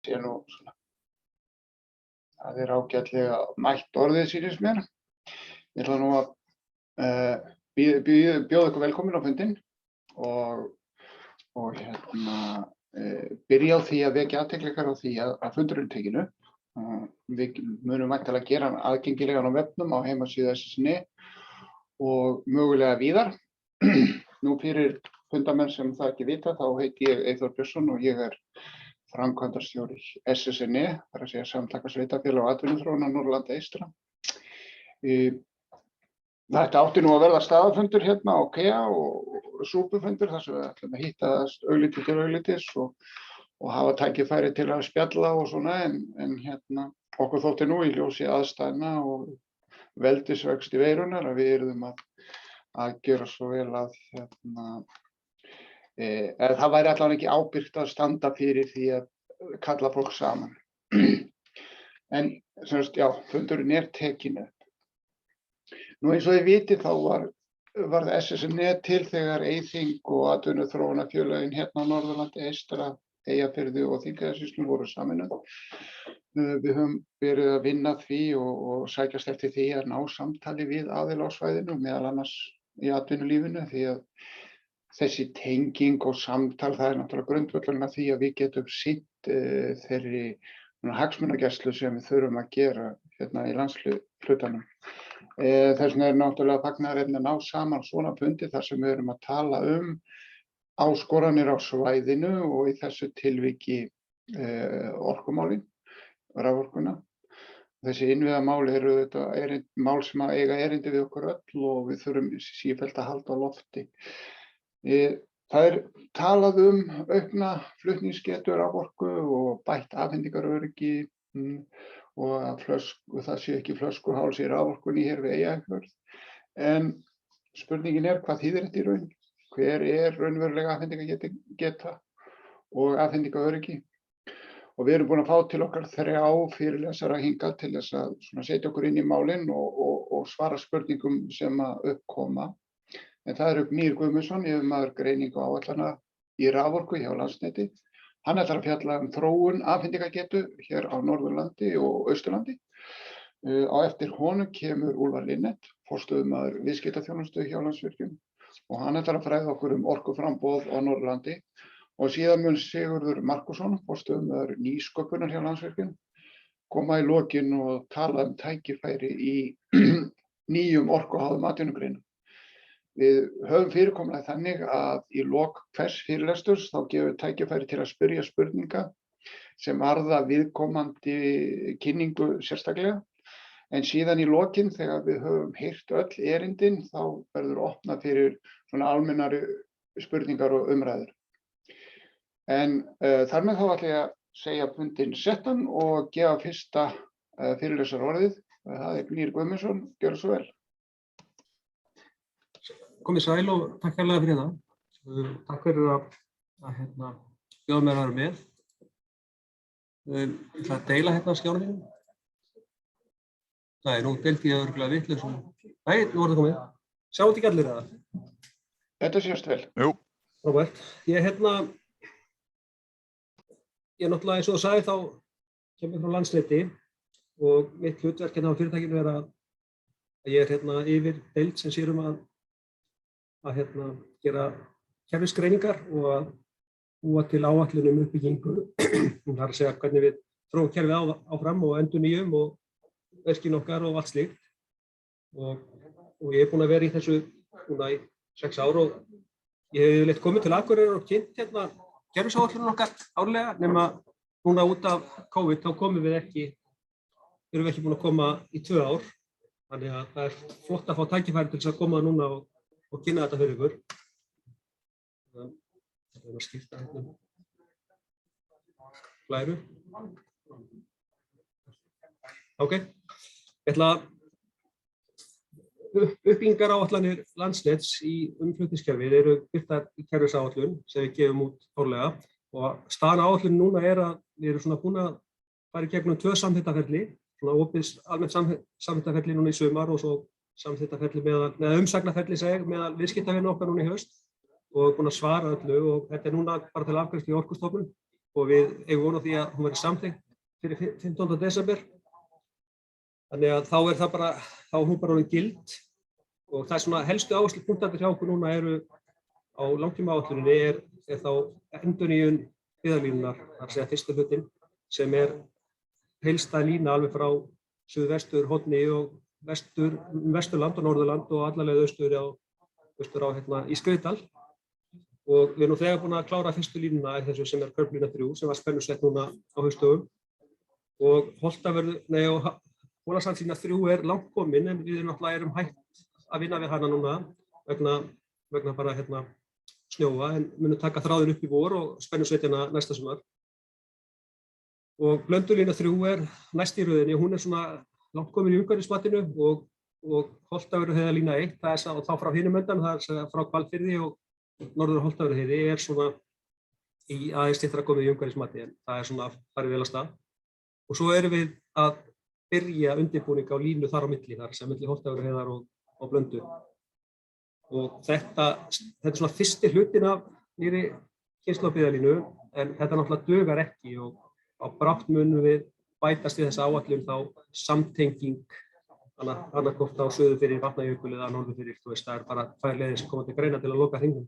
sé nú svona, það ágætlega mætt orðið sýnist mér. Ég ætla nú að bjóða ykkur velkomin á fundinn og byrja á því að vekja athygli ykkar á því að fundurinn tekinn upp. Við munum væntanlega gera hann aðgengilegan á vefnum á heimasíðu SSNI og mögulega víðar. Nú fyrir fundamenn sem það ekki vita, þá heiti ég Eyþór Björnsson og ég framkvæmdastjóri SSNI, það að segja Samtaka sveitarfélaga og atvinnuþróunar Norðurlanda eystra. Þetta átti nú að verða staðafundur hérna á KEA og súpufundur þar sem við ætlum að hittast augliti til auglitis og hafa tækifæri til að spjalla og svona en okkur þótti nú í ljósi aðstæðna og veldisvexti veirunar að við yrðum að gera svo vel að það væri allavega ekki ábyrgt að standa fyrir því að kalla fólk saman. En sem sagt, já, fundurinn tekinn upp. Nú eins og þið vitið þá varð SSNI til þegar Eyþing og atvinnuþróunarfélögin hérna á Norðurlandi eystra, Eyjafirði og Þingeyjarsýslu voru sameinuð. Við höfum verið að vinna því og sækjast eftir því að ná samtali við aðila á svæðinu, meðal annars í atvinnulífinu, því að þessi tenging og samtal, það náttúrulega grundvöllurinn að því að við getum sinnt þeirri hagsmunagæslu sem við þurfum að gera hérna í landshlutanum. Þess vegna náttúrulega fagnaðarefni að ná saman svona fundi þar sem við erum að tala áskoranir á svæðinu og í þessu tilviki orkumálin, raforkuna. Þessi innviðamál eru þetta mál sem eiga erindi við okkur öll og við þurfum sífellt að halda á lofti. Það talað aukna flutningsgetu raforku og bætt afhendingaröryggi og að það sé ekki flöskuháls í raforkunni hér við Eyjafjörð. En spurningin hvað þýðir þetta í raun? Hver raunverulega afhendingargeta og afhendingaröryggi? Og við erum búin að fá til okkar 3 fyrirlesara hingað til þess að setja okkur inn í málin og svara spurningum sem að uppkoma. En það Gnýr Guðmundsson, yfirmaður greiningu og áætlana í raforku hjá Landsneti. Hann ætlar að fjalla þróun afhendingargetu hér á Norðurlandi og Austurlandi. Á eftir honum kemur Úlfar Linnet, forstöðumaður viðskiptaþjónustu hjá Landsvirkjun og hann ætlar að fræða okkur orkuframboð á Norðurlandi. Og síðan mun Sigurður Markússon, forstöðumaður nýsköpunar hjá Landsvirkjun, koma í lokin og tala tækifæri í nýjum orkuháðum atvinnugreinum. Við höfum fyrirkomulagið þannig að í lok hvers fyrirlesturs þá gefum við tækifæri til að spyrja spurninga sem varða viðkomandi kynningu sérstaklega. En síðan í lokin þegar við höfum heyrt öll erindin þá verður opnað fyrir svona almennari spurningar og umræður. En þar með þá ætla ég að segja fundinn settan og gefa fyrsta fyrirlesarorðið. Það Gnýr Guðmundsson, gjörðu svo vel. Komið sæl og takk hérlega fyrir það. Takk fyrir að bjóða mér að vera með. Ég ætla að deila hérna skjánum mínum. Nú deildi ég örugglega vitlausum. Nei, nú það komið. Sjáðu ekki allir það? Þetta sést vel. Jú. Róbert, ég náttúrulega eins og þú sagði þá kem ég frá Landsneti og mitt hlutverk á fyrirtækinu að ég yfir deild sem sér að gera kerfisgreiningar og að búa til áætlun uppbyggingu. Það að segja hvernig við þróum kerfið áfram og endurnýjum og verkin okkar og allt slíkt. Og ég búinn að vera í þessu núna í 6 ár og ég hef yfirleitt komið til Akureyrar og kynnt kerfisáætlunum okkar árlega, nema núna út af COVID þá erum við ekki búin að koma í 2 ár. Þannig að það flott að fá tækifæri til þess að koma núna og kynna þetta fyrir ykkur. Það að skipta glæru. Ok, ég ætla uppbyggingaráætlanir Landsnets í flutningskerfið eru birtar í kerfisáætlun sem við gefum út árlega og staðan á áætluninni núna að við erum búin að fara í gegnum 2 samþykktarferli, opið almennt samþykktarferli núna í sumar og svo samþykktarferli með umsagnarferli meðal viðskiptavina okkar núna í haust og búin að svara öllu og þetta núna bara til afgreiðslu í Orkustofnun og við eigum von á því að hún verði samþykkt fyrir 15. desember. Þannig að þá er það bara, þá er hún bara orðin gild og það er svona helstu áherslupunktarnir hjá okkur núna eru á langtímaáætluninni er þá endurnýjun byggðalínunnar, það er að segja fyrsta hlutinn, sem er heildstæð lína alveg frá suðvesturhorni og vesturland og norðurland og alla leið austur á í Skriðdal. Og við erum nú þegar búin að klára fyrstu línuna í þessu sem er Kröflulína 3 sem var spennusett núna á haustdögum. Og Hólasandslína 3 er langt komin en við náttúrulega erum hætt að vinna við hana núna vegna bara snjóa en munum taka þráðinn upp í vor og spennusett hana næsta sumar. Og Blöndulína 3 er næst í röðinni, hún er svona langt komin í umhverfismatinu og Holtavörðuheiðarlína 1, það er þá frá hinum endan, það er frá Hvalfirði og norður Holtavörðuheiði er svona í aðeins styttra komið í umhverfismati en það er svona farið vel af stað. Og svo erum við að byrja undirbúning á línu þar á milli, þar sem milli Holtavörðuheiðar og Blöndu. Og þetta er svona fyrsti hlutin af nýrri kynslóð byggðalínu en þetta náttúrulega dugar ekki og á brátt munum við bætast við þessa áætlun þá samtenging annarkort á suður fyrir Vatnajökul eða norður fyrir, það er bara tvær leiðir sem koma til greina til að loka hringnum.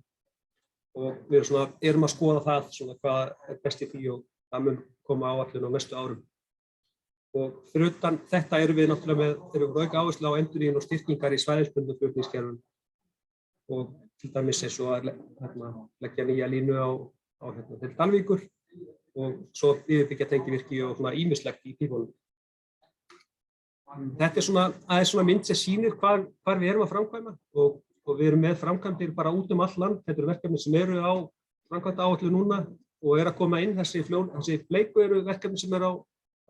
Og við erum að skoða það svona hvað er best í því og það mun koma áætlun á næstu árum. Og fyrir utan þetta erum við náttúrulega með auka áherslu á endurnýjun og styrkingar í svæðisbundnum flutningskerfum og til dæmis eins og að leggja nýja línu á til Dalvíkur og svo yfirbyggja tengivirki og svona ýmislegt í pípunum. Þetta er aðeins svona mynd sem sýnir hvar við erum að framkvæma og við erum með framkvæmdir bara út all land. Þetta eru verkefni sem eru á framkvæmdaáætlun núna og eru að koma inn. Þessi bleiku eru verkefni sem eru á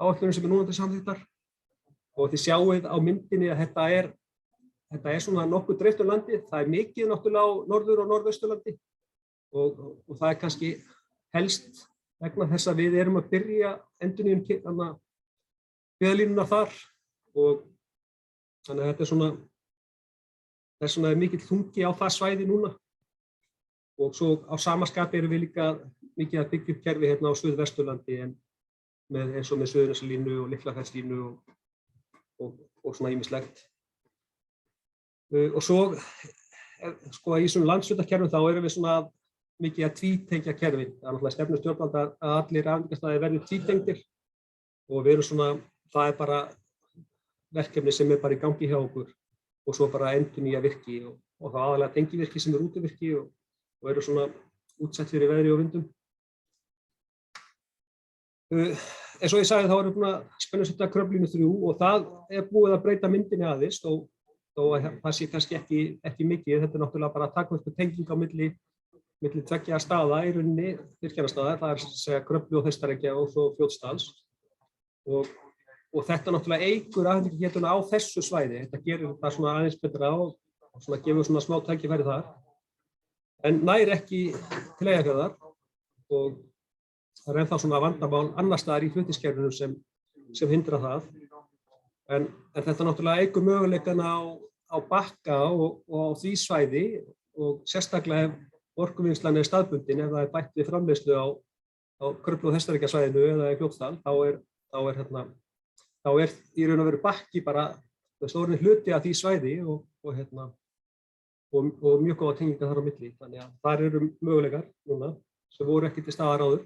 áætlunum sem núna til samþykktar. Og þið sjáið á myndinni að þetta er svona nokkuð dreift landið. Það er mikið náttúrulega á norður- og norðausturlandi og það er kannski helst vegna þess að við erum að byrja endurnýjun byggðalínuna þar og þannig að þetta er svona mikill þungi á það svæði núna og svo á sama skapi erum við líka mikið að byggja upp kerfi á Suðvesturlandi en eins og með Suðurnesjalínu og Litlafellslínu og svona ýmislegt. Og svo í þessum landshlutakerfum þá erum við svona mikið að tvítengja kerfin. Það er náttúrulega stefnu stjórnvalda að allir rafmagnsstaðir verði tvítengdir og við erum það er bara verkefni sem er bara í gangi hjá okkur og svo bara endurnýja virki og það aðalega tengivirki sem er útivirki og eru svona útsett fyrir veðri og vindum. Eins og ég sagði þá erum við búin að spennusetta Kröflulínu 3 og það er búið að breyta myndinni aðeins þó að það sé kannski ekki mikið. Þetta er náttúrulega bara að taka upp tenging á milli tveggja staða í rauninni, virkjanastaðar, það er að segja Kröflu og Þeistareykja og svo Fljótsdals og þetta náttúrulega eykur afhendingargetuna á þessu svæði. Þetta gerir þetta svona aðeins betra og svona gefur svona smá tækifæri þar en nær ekki til Eyjafjarðar og það er ennþá svona vandamál annars staðar í flutningskerfinu sem hindra það en þetta náttúrulega eykur möguleikana á Bakka og á því svæði og sérstaklega ef orkuvinnslan er staðbundin, ef það er bætt við framleiðslu á Kröflu og Þeistareykjasvæðinu eða í Fljótsdal, þá er í raun og veru Bakki bara orðinn hluti af því svæði og mjög góða tengingar þar á milli. Þannig að þar eru möguleikar núna sem voru ekki til staðar áður.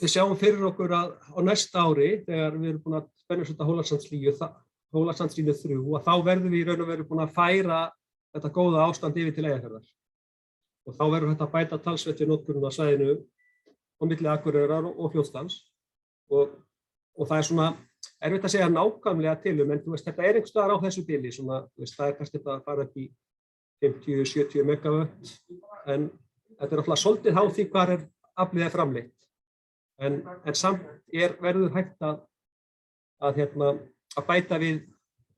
Við sjáum fyrir okkur að á næsta ári, þegar við erum búin að spennusetta Hólasandslínu 3, og þá verðum við í raun og veru búin að færa þetta góða ástand yfir til Eyjafjarðar. Og þá verður þetta að bæta talsvert við notkun á svæðinu á milli Akureyrar og Fljótsdals. Og það er svona erfitt að segja nákvæmlega til en þetta er einhvers staðar á þessu bili. Það er kannski þetta að fara upp í 50-70 megawatt en þetta er náttúrulega svolítið háð því hvar aflið er framleitt. En samt verður hægt að bæta við,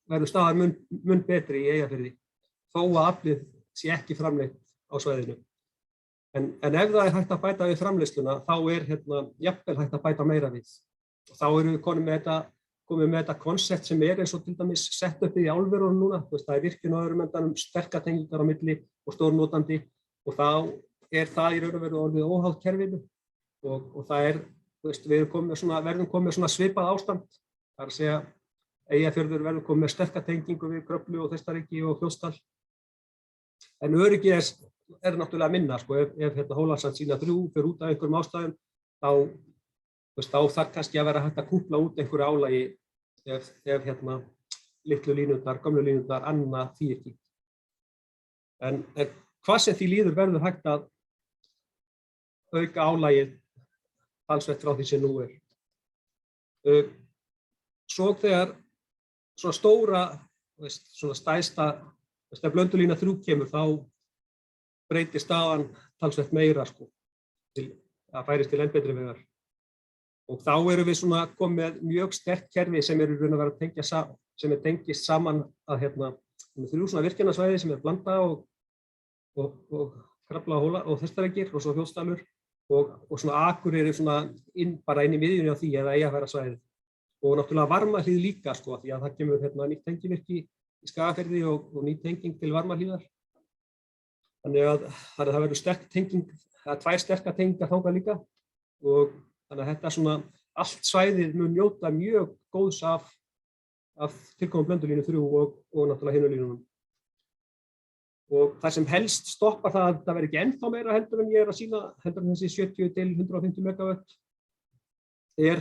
verður staðar mun betri í Eyjafirði þó að aflið sé ekki framleitt á svæðinu. En ef það er hægt að bæta við framleiðsluna, þá er jafnvel hægt að bæta meira við. Og þá erum við komið með þetta konsept sem er eins og til dæmis sett upp í álverunum núna. Það er virkjun á öðrum endanum, sterkar tengingar á milli og stórnotandi og þá það í raun og veru orðið óháð kerfinu og það við verðum komið með svona svipað ástand. Það að segja Eyjafjörður verður komið með sterka tengingu við Kröflu og Þeistareykji og Fljótsdal. En öryggi náttúrulega minna, sko, ef Hólasand sína 3 fer út af einhverjum ástæðum, þá þarf kannski að vera hægt að kúpla út einhverju álagi ef litlu línurnar, gömlu línurnar anna því ekki. En hvað sem því líður verður hægt að auka álagið talsvert frá því sem nú er. Svo þegar svona stóra, svona stærsta, þegar Blöndulína 3 kemur, þá breytir staðan talsvert meira, sko, að færist til enn betri vegar. Og þá erum við svona komið með mjög sterkt kerfi sem í raun að vera að tengja saman, sem tengist saman að 3 svona virkjunarsvæði sem Blanda og Krafla og Þeistareykir og svo Fljótsdalur og svona Akureyri svona bara inn í miðjunni á því eða Eyjafjarðarsvæðið. Og náttúrulega Varmahlíð líka, sko, því að það kemur nýtt tengivirki í Skagafirði og ný tenging til Varmahlíðar. Þannig að það verður sterk tenging, það 2 sterkar tengingar þangað líka og þannig að þetta svona allt svæðið mun njóta mjög góðs af tilkomu Blöndulínu 3 og náttúrulega hinu línunum. Og það sem helst stoppar það að það verði ekki ennþá meira heldur en ég að sýna, heldur en þessi 70 til 150 megawatt,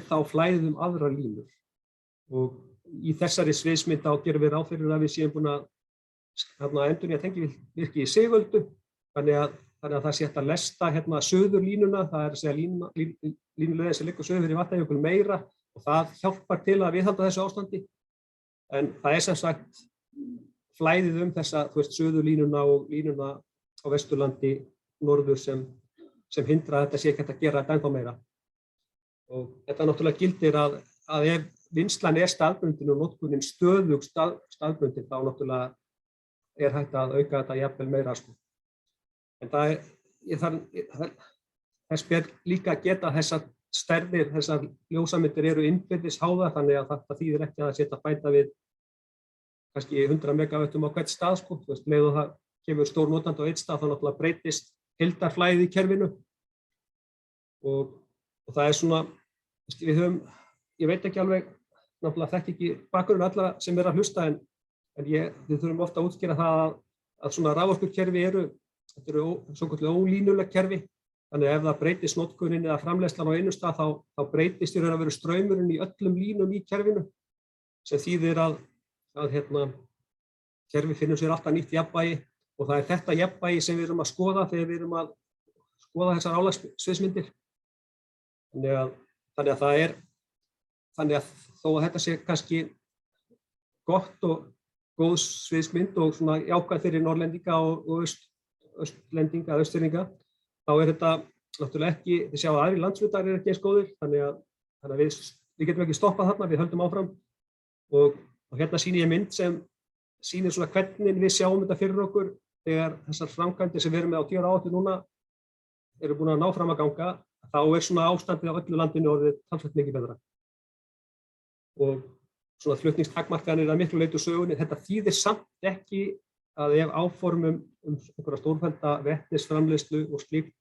þá flæðið aðrar línur. Og í þessari sviðsmynd gerum við ráð fyrir að við séum búin að endurnýja tengivirki í Sigöldu, þannig að það sé hægt að lesta suðurlínuna, það er að segja línuleiðin sem liggur suður fyrir Vatnajökul meira og það hjálpar til að viðhalda þessu ástandi. En það er sem sagt flæðið þessa suðurlínuna og línuna á Vesturlandi norður sem hindra að þetta sé ekki hægt að gera þetta ennþá meira. Og þetta náttúrulega gildir að ef vinnslan staðbundin og notkunin stöðug staðbundin, þá náttúrulega hægt að auka þetta jafnvel meira, sko. En þess ber líka að geta þessar stærðir, þessar ljósamyndir eru innbyrðis háðar, þannig að þetta þýðir ekki að setja bæta við kannski 100 megavöttum á hvert stað, sko. Leið og það kemur stór notandi á einn stað, þá náttúrulega breytist heildarflæðið í kerfinu. Og það er svona, ég veit ekki alveg, náttúrulega þekki ekki bakgrunn allra sem að hlusta, en við þurfum ofta að útskýra það að svona raforkukerfi þetta eru svokölluð ólínuleg kerfi, þannig að ef það breytist notkunin eða framleiðslan á einu stað, þá breytist í raun að vera straumurinn í öllum línum í kerfinu, sem þýðir að kerfi finnur sér alltaf nýtt jafnvægi og það er þetta jafnvægi sem við erum að skoða þegar við erum að skoða þessar álagssviðsmyndir. Þannig að þó að þetta sé kannski gott og góð sviðsmynd og svona jákvæð fyrir Norðlendinga og Austlendinga, Austfirðinga, þá er þetta náttúrulega ekki, þið sjá að aðrir landshlutar eru ekki eins góðir, þannig að við getum ekki stoppað þarna, við höldum áfram og hérna sýni ég mynd sem sýnir svona hvernig við sjáum þetta fyrir okkur þegar þessar framkvæmdir sem við erum með á 10 ára áætlun núna eru búin að ná fram að ganga, þá er svona ástandið á öllu landinu orðið talsvert mikið betra. Og svona flutningstakmarkanir að miklu leyti úr sögunni, þetta þýðir samt ekki að ef áformum einhverja stórfellda vetnisframleiðslu og slíkt,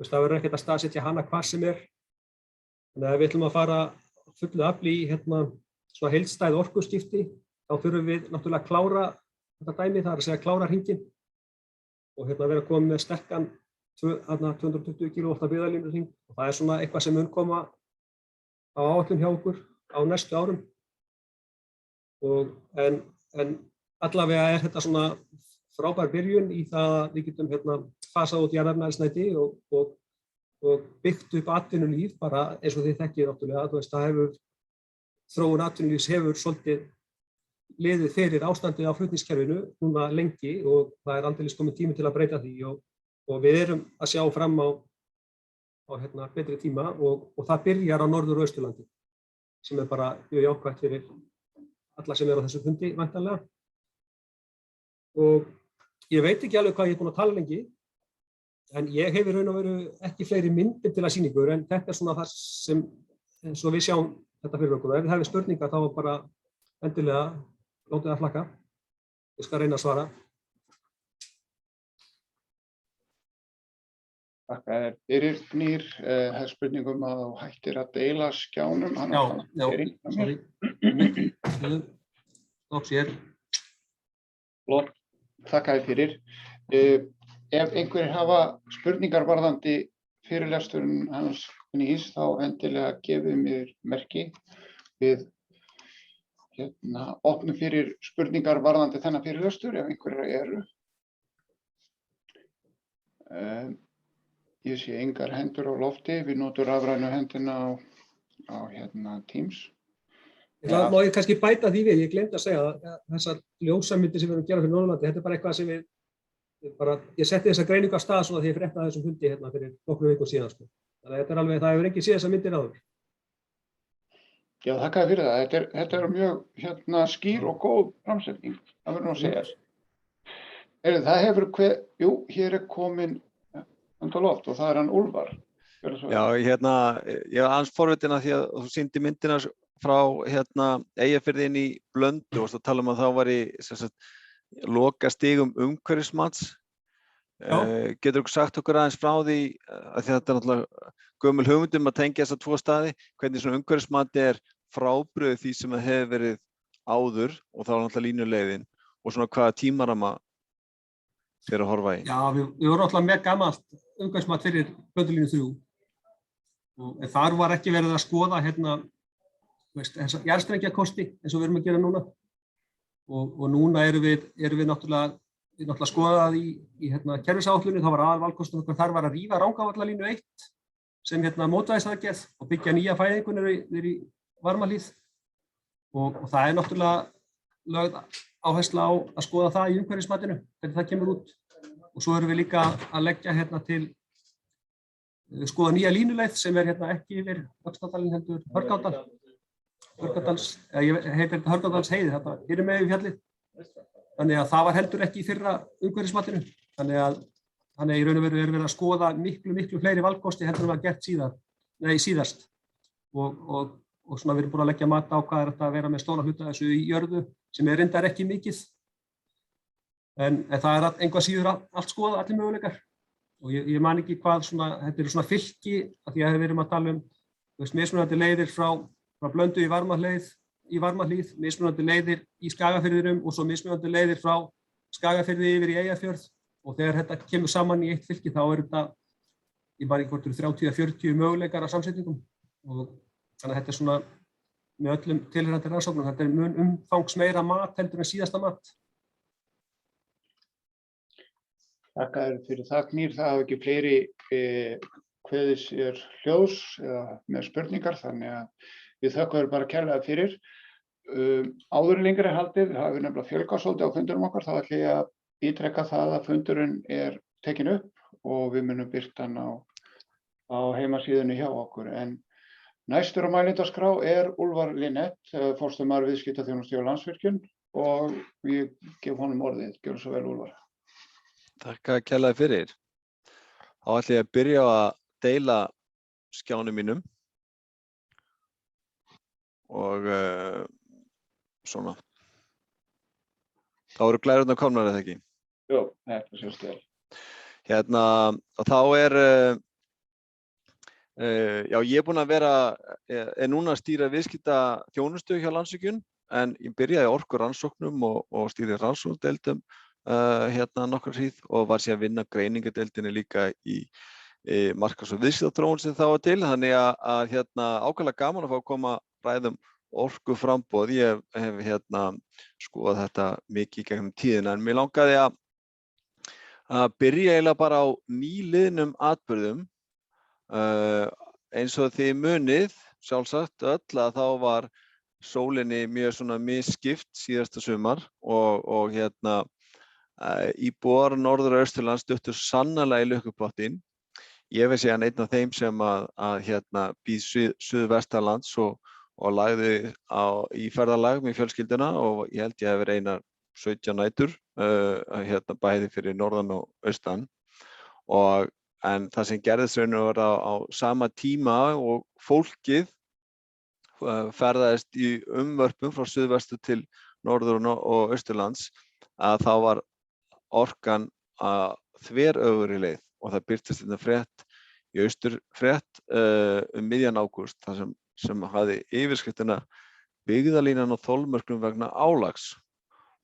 það verður ekkert að staðsetja hana hvar sem er. Þannig að við ætlum að fara fullu afli í svona heildstæð orkuskipti, þá þurfum við náttúrulega að klára þetta dæmi, það er að segja klára hringinn og vera komið með sterkan 220 kV byggðalínuhring og það er svona eitthvað sem mun koma á áætlun hjá okkur á næstu árum. En allavega er þetta svona frábær byrjun í það að við getum fasað út jarðefnaeldsneyti og byggt upp atvinnulíf bara eins og þið þekkið náttúrulega, það þróun atvinnulífs hefur svolítið liðið fyrir ástandið á flutningskerfinu núna lengi og það er aldeilis kominn tími til að breyta því og við erum að sjá fram á betri tíma og það byrjar á Norður- og Austurlandi sem er bara mjög jákvætt fyrir alla sem eru á þessu fundi væntanlega. Og ég veit ekki alveg hvað ég er búinn að tala lengi, en ég hef í raun og veru ekki fleiri myndir til að sýna ykkur, en þetta er svona það sem eins og við sjáum þetta fyrir okkur. Ef þið hafið spurningar þá bara endilega látið að flakka. Ég skal reyna að svara. Þakka þér fyrir, Gnýr. Það er spurningum að þú hættir að deila skjánum. Sorry. Tók sér. Flott, þakka þér fyrir. Ef einhverjir hafa spurningar varðandi fyrirlesturinn hans Gnýrs, þá endilega gefið mér merki. Við opnum fyrir spurningar varðandi þennan fyrirlestur, ef einhverjir eru. Ég sé engar hendur á lofti, við notum rafrænu hendina á Teams. Má ég kannski bæta því við, ég glemdi að segja að þessar ljósamyndir sem við erum að gera fyrir Norðurlandi, þetta er bara eitthvað sem ég setti þessa greiningu af stað svona því ég fréttaði þessum fundi hérna fyrir nokkrum vikum síðan. Sko. Þannig að þetta er alveg, það hefur enginn séð þessar myndir áður. Já, þakka þér fyrir það. Þetta er mjög skýr og góð framsetning, það verður nú að segja. Það hefur hér er komin loft og það er hann Úlfar. Já, ég var aðeins forvitin að því að þú sýndi myndina frá Eyjafirði inn í Blöndu og tala að þá var í loka stigum umhverfismats. Getur þú sagt okkur aðeins frá því að þetta er náttúrulega gömul hugmyndum að tengja þessa tvo staði, hvernig svona umhverfismati er frábrugðið því sem það hefur verið áður og þá er náttúrulega línuleiðin og svona hvaða tímarama fyrir að horfa í? Já, við vorum alltaf með gamalt umhverfismat fyrir Blöndulínu 3 en þar var ekki verið að skoða þessa jarðstrengjakosti eins og við erum að gera núna og núna erum við náttúrulega skoðað í kerfisáætluninni, þá var aðalvalkostur okkar þar var að rífa Rangárvallalínu 1 sem mótvægisaðgerð og byggja nýja fæðingu niður í Varmahlíð og það er náttúrulega lögð áhersla á að skoða það í umhverfismatinu, hvernig það kemur út. Og svo erum við líka að leggja til skoða nýja línuleið sem er ekki yfir Öxnadalinn heldur Hörgárdal. Ég heitir þetta Hörgárdalsheiði, þetta er með fjallið. Þannig að það var heldur ekki í fyrra umhverfismatinu. Þannig í raun og veru erum við að skoða miklu fleiri valkosti heldur en við gert síðast. Og svona við erum búin að leggja mat á hvað er þetta að vera með stóra hluta þessu í jörðu sem er reyndar ekki mikið. En það er einhvað síður allt skoðað, allir möguleikar. Og ég man ekki hvað þetta eru svona fylki, af því að við erum að tala mismunandi leiðir frá Blöndu í Varmahlíð, mismunandi leiðir í Skagafirðinum og svo mismunandi leiðir frá Skagafirði yfir í Eyjafjörð. Og þegar þetta kemur saman í eitt fylki þá þetta, ég man ekki hvort 30-40 möguleikar af samsetningum. Og þannig að þetta er svona með öllum tilheyrandi rannsóknum, þetta er mun umfangsmeira mat heldur en síðasta mat. Þakka þér fyrir það, Gnýr. Það hafa ekki fleiri kveðið sér hljóðs eða með spurningar, þannig að við þökkum þér bara kærlega fyrir. Áður en lengra er haldið, það hefur nefnilega fjölgað svolítið á fundurum okkar, þá ætla ég að ítreka það að fundurinn er tekin upp og við munum birta hann á heimasíðunni hjá okkur. En næstur á mælendaskrá er Úlfar Linnet, forstöðumaður viðskiptaþjónustu hjá Landsvirkjun og ég gef honum orðið. Gjörðu svo vel, Úlfar. Þakka kærlega fyrir. Þá ætla ég að byrja á að deila skjánum mínum og svona. Þá eru glærurnar komnar eða ekki? Jú, þetta sést vel. Og þá já, ég er búinn að er núna að stýra viðskiptaþjónustu hjá Landsvirkjun, en ég byrjaði í orkurannsóknum og stýri rannsóknardeildum nokkra hríð og var síðan að vinna greiningadeildinni líka í markaðs- og viðskiptaþróun sem þá var til, þannig að ákaflega gaman að fá að koma ræðum orkuframboð. Ég hef skoðað þetta mikið gegnum tíðina, en mér langaði að byrja eiginlega bara á nýliðnum atburðum. Eins og þið munið sjálfsagt öll að þá var sólinni mjög svona misskipt síðasta sumar og íbúar Norður- og Austurlands duttu sannarlega í lukkupottinn. Ég var síðan einn af þeim sem býð suðvestanlands og lagði í ferðalag með fjölskylduna og ég held ég hef verið einar 17 nætur bæði fyrir norðan og austan. En það sem gerðist raun og veru á sama tíma og fólkið ferðaðist í umvörpum frá suðvestu til norður- og austurlands, að þá var orkan þveröfugri leið og það birtist þetta frétt í Austurfrétt miðjan ágúst, þar sem hafði yfirskriftina byggðalínan á þolmörkum vegna álags.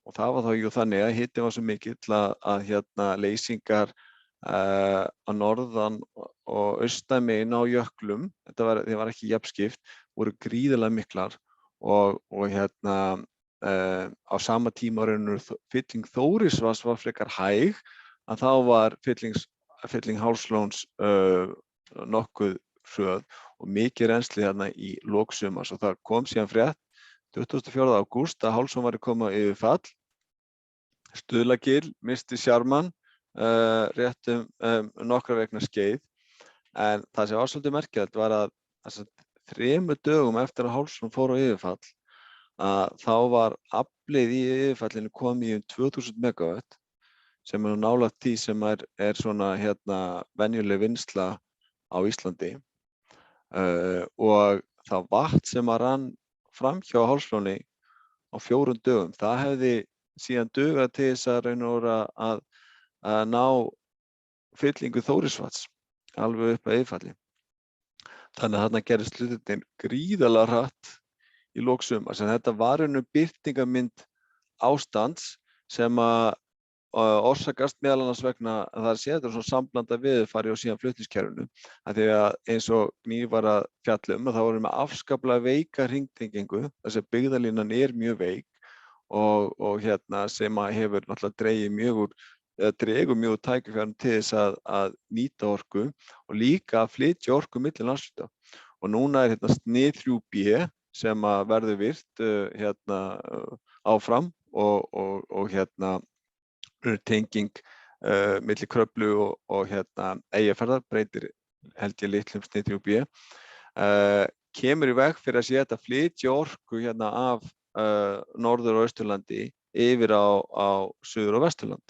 Og það var þá þannig að hitinn var svo mikill að leysingar að norðan og austan á jöklum, þeim var ekki jafnskipt, voru gríðarlega miklar og á sama tíma fylling Þórisvatns var frekar hæg, að þá var fylling Hálslóns nokkuð hröð og mikið rennsli í lok sumars, og það kom síðan frétt 24. ágúst að Hálslón væri komið á yfirfall. Stuðlagil missti sjarmann rétt nokkra vegna skeið, en það sem var svolítið merkilegt var að 3 dögum eftir að Hálslón fór á yfirfall, þá var aflið í yfirfallinu komið í 2000 megawatt, sem er nálægt því sem er svona venjuleg vinnsla á Íslandi, og það vatn sem rann fram hjá Hálslóni á 4 dögum, það hefði síðan dugað til þess að reyna að ná fyllingu Þórisvatns alveg upp að yfirfalli. Þannig að þarna gerðist hlutirnir gríðarlega hratt í lok sumars, en þetta var birtingarmynd ástands sem orsakast meðal annars vegna að það þetta svona samblanda veðurfari og síðan flutningskerfinu, að því að eins og Gnýr var að fjalla að þá vorum við afskaplega veika hringtengingu, þess að byggðalínan er mjög veik og sem hefur náttúrulega dregur mjög úr tækifærum til þess að nýta orku og líka að flytja orku milli landshluta. Og núna er snið 3B sem verður virt áfram og tenging milli Kröflu og Eyjafjarðar breytir held ég litlum snið 3B, kemur í veg fyrir að sé þetta flytja orku af Norður- og Austurlandi yfir á Suður- og Vesturland.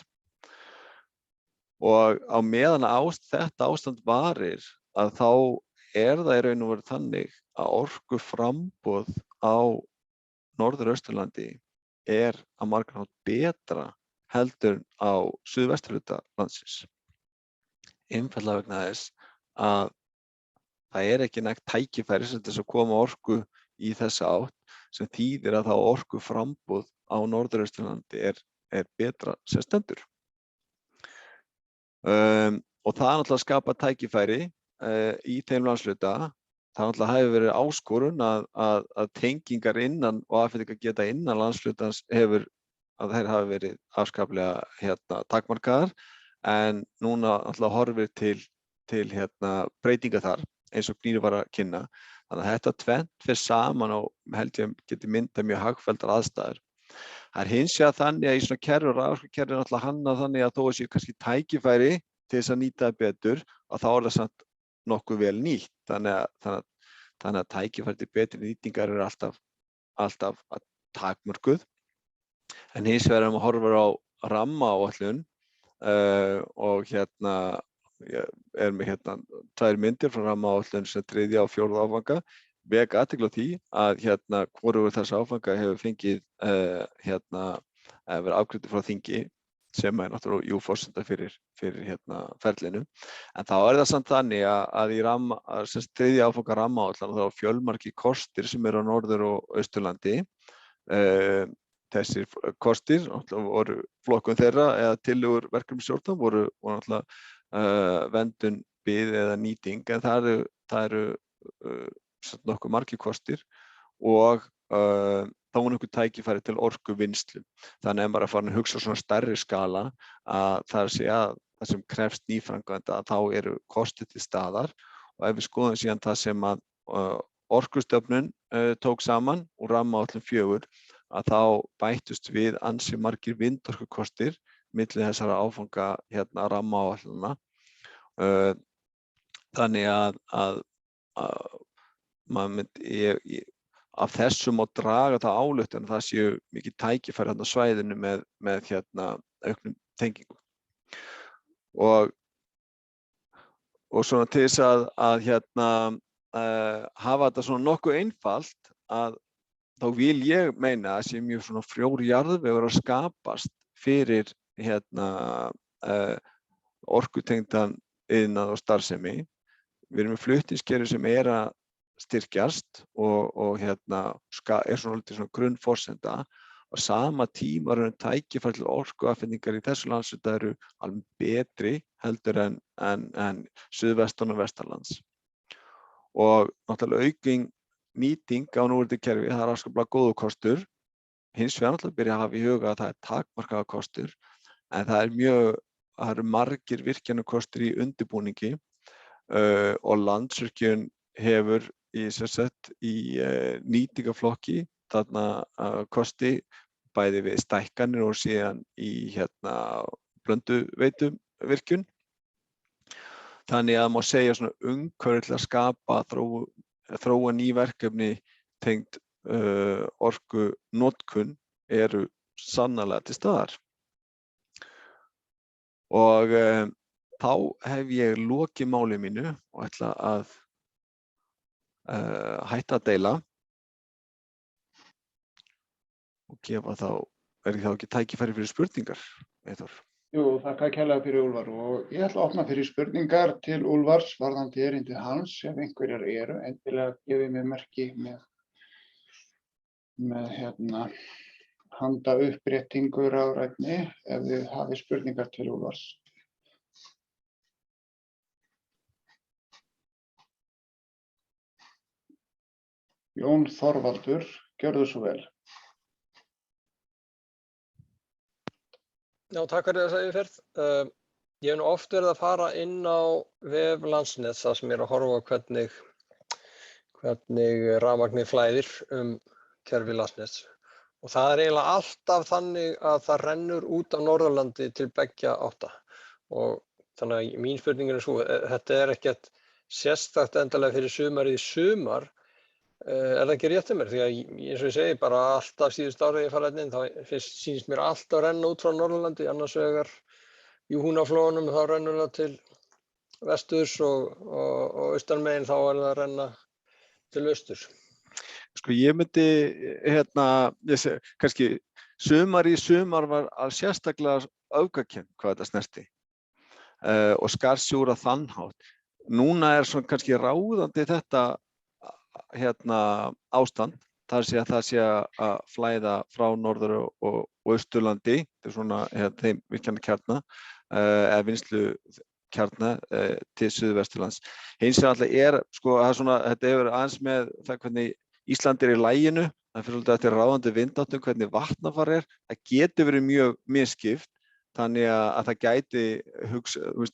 Og á meðan þetta ástand varir, að þá það í raun og veru þannig að orkuframboð á Norður- og Austurlandi er á margan hátt betra heldur á suðvesturhluta landsins. Einfaldlega vegna þess að það ekki nægt tækifæri til þess að koma orku í þessa átt, sem þýðir að þá orkuframboð á Norður- og Austurlandi er betra sem stendur. Og það náttúrulega skapa tækifæri í þeim landshluta. Það náttúrulega hefur verið áskorun að tengingar innan og affyllingargeta innan landshlutans þær hafa verið afskaplega takmarkaðar, en núna náttúrulega horfir til breytinga þar, eins og Gnýr var að kynna. Þannig að þetta tvennt fer saman og held ég geti myndað mjög hagfelldar aðstæður. Það hins vegar þannig að í svona kerfi og raforkukerfi náttúrulega hannað þannig að þó að séu kannski tækifæri til þess að nýta það betur, að þá það samt nokkuð vel nýtt. Þannig að tækifæri til betri nýtingar alltaf takmörkuð. En hins vegar ef maður horfir á rammaáætlun og er með 2 myndir frá rammaáætlun sem 3. og 4. áfanga, vek athygli á því að hvorugur þessa áfanga hefur fengið verið afgreiddur frá þingi, sem náttúrulega forsenda fyrir ferlinu. En þá það samt þannig að í 3. áfanga rammaáætlunar þá fjölmargir kostir sem eru á Norður- og Austurlandi. Þessir kostir voru flokkun þeirra eða tillögur verkefnisstjórnar voru náttúrulega verndun, byggð eða nýting, en það eru nokkuð margir kostir og þá nokkuð tækifæri til orkuvinnslu. Þannig ef maður er farin að hugsa svona stærri skala, að það það sem krefst nýframkvæmda, þá eru kostir til staðar. Og ef við skoðum síðan það sem að Orkustofnun tók saman úr rammaáætlun 4, að þá bættust við ansi margir vindorkukostir milli þessara áfanga rammaáætlunna. Þannig að af þessu má draga það ályktun að það séu mikið tækifæri á svæðinu með auknum tengingum. Og svona til þess að hafa þetta svona nokkuð einfalt, að þá vil ég meina að sé mjög svona frjór jarðvegur að skapast fyrir orkutengdan iðnað og starfsemi. Við erum með flutningskerfi sem að styrkjast og svona grunnforsenda. Á sama tíma eru tækifæri til orkuafhendingar í þessu landshluta eru alveg betri heldur en suðvestan og vestanlands. Og náttúrulega aukin nýting á núverandi kerfi, það afskaplega góður kostur. Hins vegar náttúrulega byrja að hafa í huga að það takmarkaður kostur, en það eru margir virkjanakostir í undirbúningi og Landsvirkjun hefur í nýtingaflokki þarna kosti bæði við stækkanir og síðan í blönduveituvirkjun. Þannig að má segja svona umhverfi til að skapa þróa ný verkefni tengd orkunotkun eru sannarlega til staðar. Og þá hef ég lokið máli mínu og ætla að hætta að deila og gefa þá, þá ekki tækifæri fyrir spurningar, Eyþór? Jú, þakka kærlega fyrir Úlfar og ég ætla að opna fyrir spurningar til Úlfars varðandi erindi hans, ef einhverjar eru, endilega gefið mér merki með handa uppréttingu rafrænni ef þið hafið spurningar til Úlfars. Jón Þorvaldur, gjörðu svo vel. Já, takk fyrir þessa yfirferð. Ég hef nú oft verið að fara inn á vef Landsnets þar sem ég að horfa á hvernig rafmagnið flæðir kerfi Landsnets. Og það eiginlega alltaf þannig að það rennur út af Norðurlandi til beggja átta. Og þannig að mín spurning svo, þetta ekkert sérstakt endalega fyrir sumarið í sumar. Það ekki rétt mér? Því að eins og ég segi, bara alltaf síðust árið ég fara inn, þá sýnist mér alltaf renna út frá Norðurlandi, annars vegar í Húnaflóanum þá rennur það til vesturs og austanmegin þá það að renna til austurs. Sko ég myndi, kannski sumar í sumar var sérstaklega öfgakennt hvað þetta snerti og skar sig úr á þann hátt. Núna svona kannski ráðandi þetta ástand, það sé að flæða frá Norður- og Austurlandi, þetta svona þeim virkjanakjarna eða vinnslukjarna til Suðvesturlands. Hins vegar alltaf sko, þetta hefur aðeins með það hvernig Ísland í laginu, það fyrir svolítið eftir ráðandi vindáttum, hvernig vatnafar það getur verið mjög misskipt, þannig að það gæti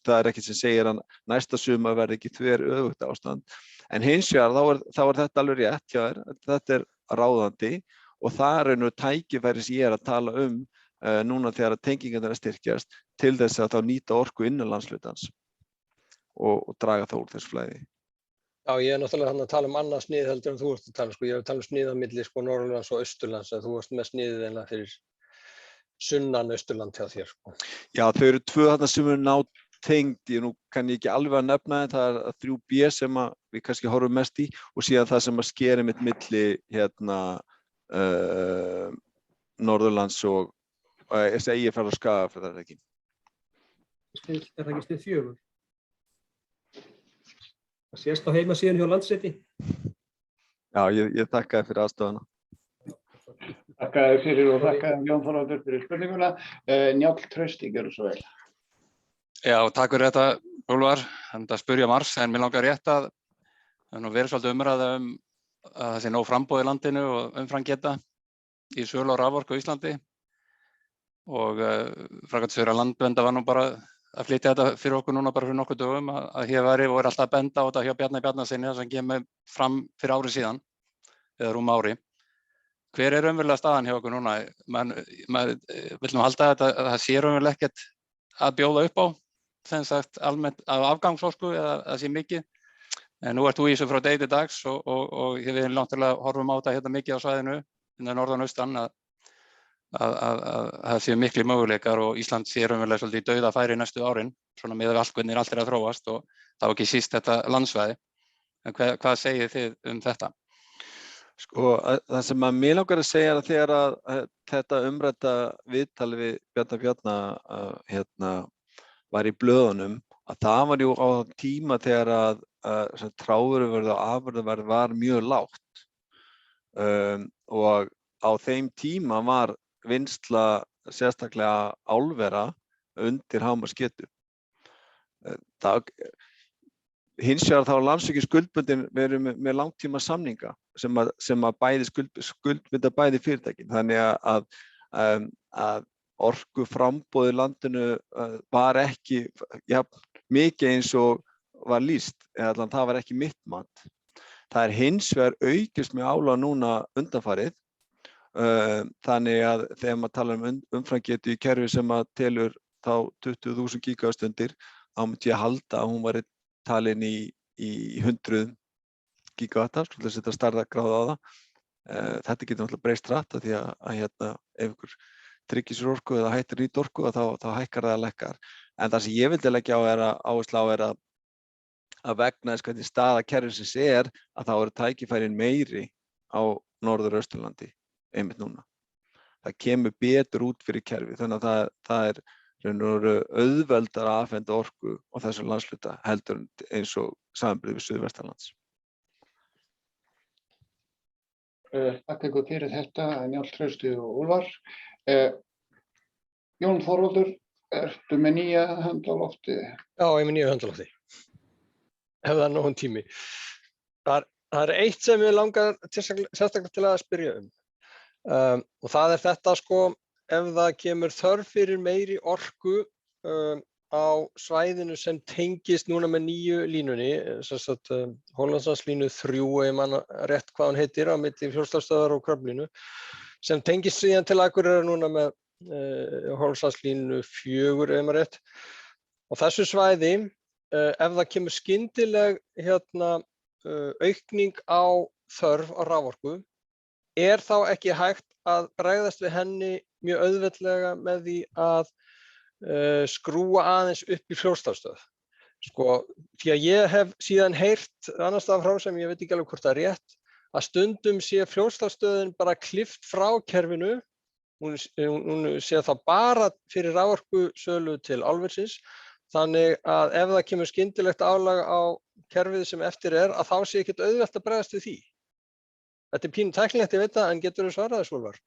það ekkert sem segir að næsta sumar verði ekki þveröfugt ástand. En hins vegar þá þetta alveg rétt hjá þér, þetta ráðandi og það tækifæri sem ég að tala núna þegar tengingarnar styrkjast til þess að þá nýta orku innan landshlutans og draga það úr þessu flæði. Já, ég náttúrulega að tala annað snið heldur en þú ert að tala, sko. Ég hef talað snið á milli Norðurlands og Austurlands, en þú varst með sniðið eiginlega fyrir sunnan Austurland hjá þér, sko. Já, þau eru tvö þarna sem eru nátengd, nú kann ég ekki alveg að nefna þetta, það 3B sem við kannski horfum mest í og síðan það sem skeri mitt milli Norðurlands og Eyjafjarðar og Skagafjarðar, er það ekki? Er það ekki snið 4? Það sést á heimasíðunni hjá Landsneti. Já, ég þakka þér fyrir aðstofuna. Þakka þér fyrir og þakka Jón Þorvaldur fyrir spurninguna. Njáll Trausti, gjörðu svo vel. Já, takk fyrir þetta, Úlfar. Það spurja Mars, en mér langar rétt að það verið svolítið umræða að það sé nóg framboð í landinu og umframgeta í sölu á raforku á Íslandi. Og framkvæmdastjóri Landverndar var nú bara að flytja þetta fyrir okkur núna bara fyrir nokkuð dögum að hér væri og alltaf að benda á þetta hjá Bjarna Bjarnasyni sem kemur fram fyrir ári síðan, eða rúm ári. Hver raunverulega staðan hjá okkur núna? Maður vill nú halda þetta að það sé raunverulega ekkert að bjóða upp á, sem sagt almennt af afgangsorku eða það sé mikið. En nú ert þú í þessu frá degi til dags og við náttúrulega horfum á þetta hérna mikið á svæðinu, innan norðan austan, að það séu miklu möguleikar og Ísland sé raunverulega svolítið í dauðafæri næstu árin, svona miðað við allt hvernig allt að þróast og þá ekki síst þetta landsvæði. En hvað segið þið þetta? Sko, það sem mig langar að segja er að þegar þetta umrædda viðtali við Bjarna var í blöðunum að það var jú á tíma þegar að trávöruverð og afurðaverð var mjög lágt og á þeim tíma var vinnsla sérstaklega álvera undir hámarksgetu. Hins vegar þá Landsvirkjun skuldbundin verið með langtíma samninga sem að bæði skuldbinda bæði fyrirtækin. Þannig að orkuframboð í landinu var ekki mikið eins og var lýst, eða allan það var ekki mitt mat. Það hins vegar aukist með álag núna undanfarið. Þannig að þegar maður talar umframgetu í kerfi sem að telur þá 20.000 gigavaststundir, þá myndi ég halda að hún væri talin í 100 gigawattar, svolítið að setja stærðargráðu á það. Þetta getur náttúrulega breyst hratt því að ef ykkur tryggir sér orku eða hættir nýtt orku þá hækkar það að lækkar. En það sem ég vildi leggja áherslu á að vegna þess hvernig staða kerfisins að þá eru tækifærin meiri á Norður-Austurlandi einmitt núna. Það kemur betur út fyrir kerfi, þannig að það auðveldar að afhenda orku á þessum landshluta heldur eins og samanburði við Suðvestanlands. Takk ykkur fyrir þetta, Njáll Trausti og Úlfar. Jón Þorvaldur, ertu með nýja hönd á lofti? Já, ég er með nýja hönd á lofti. Ef það nógun tími. Það eitt sem ég langar sérstaklega til að spyrja og það þetta ef það kemur þörf fyrir meiri orku á svæðinu sem tengist núna með nýju línunni, Hollandslandslínu 3, ég man rétt hvað hún heitir, á milli Fljótsdalsstöðvar og Kröflínu, sem tengist síðan til Akureyrar núna með Hollandslandslínu 4, ef maður rétt. Og þessu svæði, ef það kemur skyndileg aukning á þörf á raforku, þá ekki hægt að bregðast við henni mjög auðveldlega með því að skrúa aðeins upp í Fljótsdalsstöð. Því að ég hef síðan heyrt annars staðar frá sem ég veit ekki alveg hvort það rétt, að stundum sé Fljótsdalsstöðin bara klippt frá kerfinu, hún sé þá bara fyrir raforkusölu til álversins, þannig að ef það kemur skyndilegt álag á kerfið sem eftir að þá sé ekkert auðvelt að bregðast við því. Þetta pínu tæknilegt, ég veit það, en getur þú svarað þessu, Úlfar?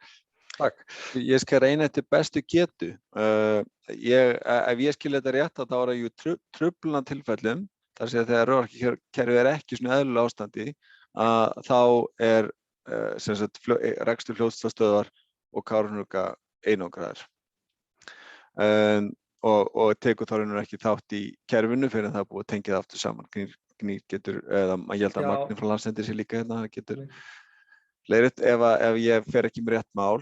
Takk. Ég skal reyna eftir bestu getu. Ef ég skil þetta rétt, þá er það truflunartilfellum, tilfellum, þar að segja þegar raforkukerfið ekki svona eðlilega ástandi, þá rekstur Fljótsdalsstöðvar og Kárahnjúka einangraðir. Og tekur þá ekki þátt í kerfinu fyrir en það búið að tengja það aftur saman. Gnýr getur, eða ég held að Magni frá Landsneti sé líka hérna, það getur leiðrétt ef ég fer ekki með rétt mál.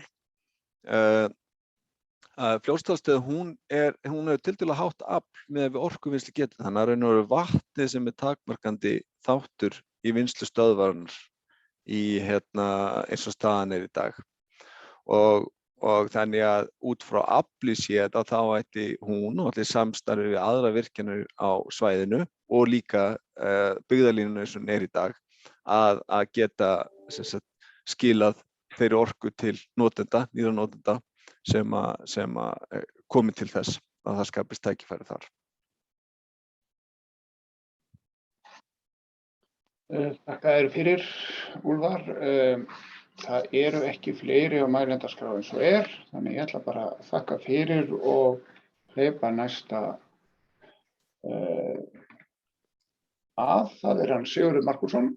Fljótsdalsstöð, hún hefur tiltölulega hátt afl með við orkuvinnslu getu, þannig að raun og veru vatnið sem takmarkandi þáttur í vinnslu stöðvarinnar eins og staðan í dag. Og þannig að út frá afli séð að þá ætti hún og allir samstarfi við aðra virkjanir á svæðinu og líka byggðalínuna eins og hún í dag að geta skilað þeirri orku til notenda, nýra notenda sem komi til þess að það skapist tækifæri þar. Þakka þér fyrir, Úlfar. Það eru ekki fleiri á mælendaskrá eins og þannig ég ætla bara að þakka fyrir og hleypa næsta það hann Sigurður Markússon.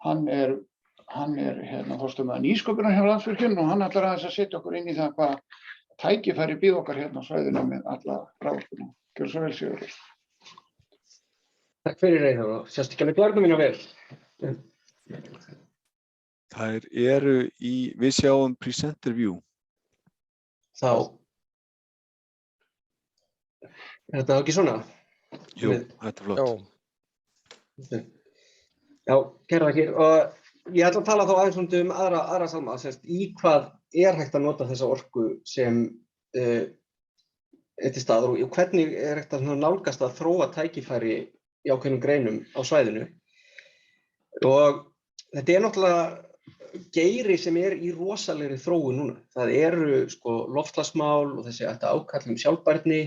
Hann er forstöðumaður nýsköpunar hjá Landsvirkjun og hann ætlar aðeins að setja okkur inn í það hvað tækifæri bíða okkar hérna á svæðinu með alla raforkuna. Gjörðu svo vel, Sigurður. Takk fyrir, Eyþór, og sést ekki alveg klárnum mínu vel. Þær eru við sjáum presenter view. Þá. Er þetta ekki svona? Jú, þetta flott. Já, kæra þakkir. Og ég ætla að tala þá aðeins aðra sálma, í hvað hægt að nota þessa orku sem til staðar og hvernig hægt að nálgast að þróa tækifæri í ákveðnum greinum á svæðinu. Og þetta náttúrulega geiri sem í rosalegri þróun núna. Það eru loftslagsmál og þessi ákall sjálfbærni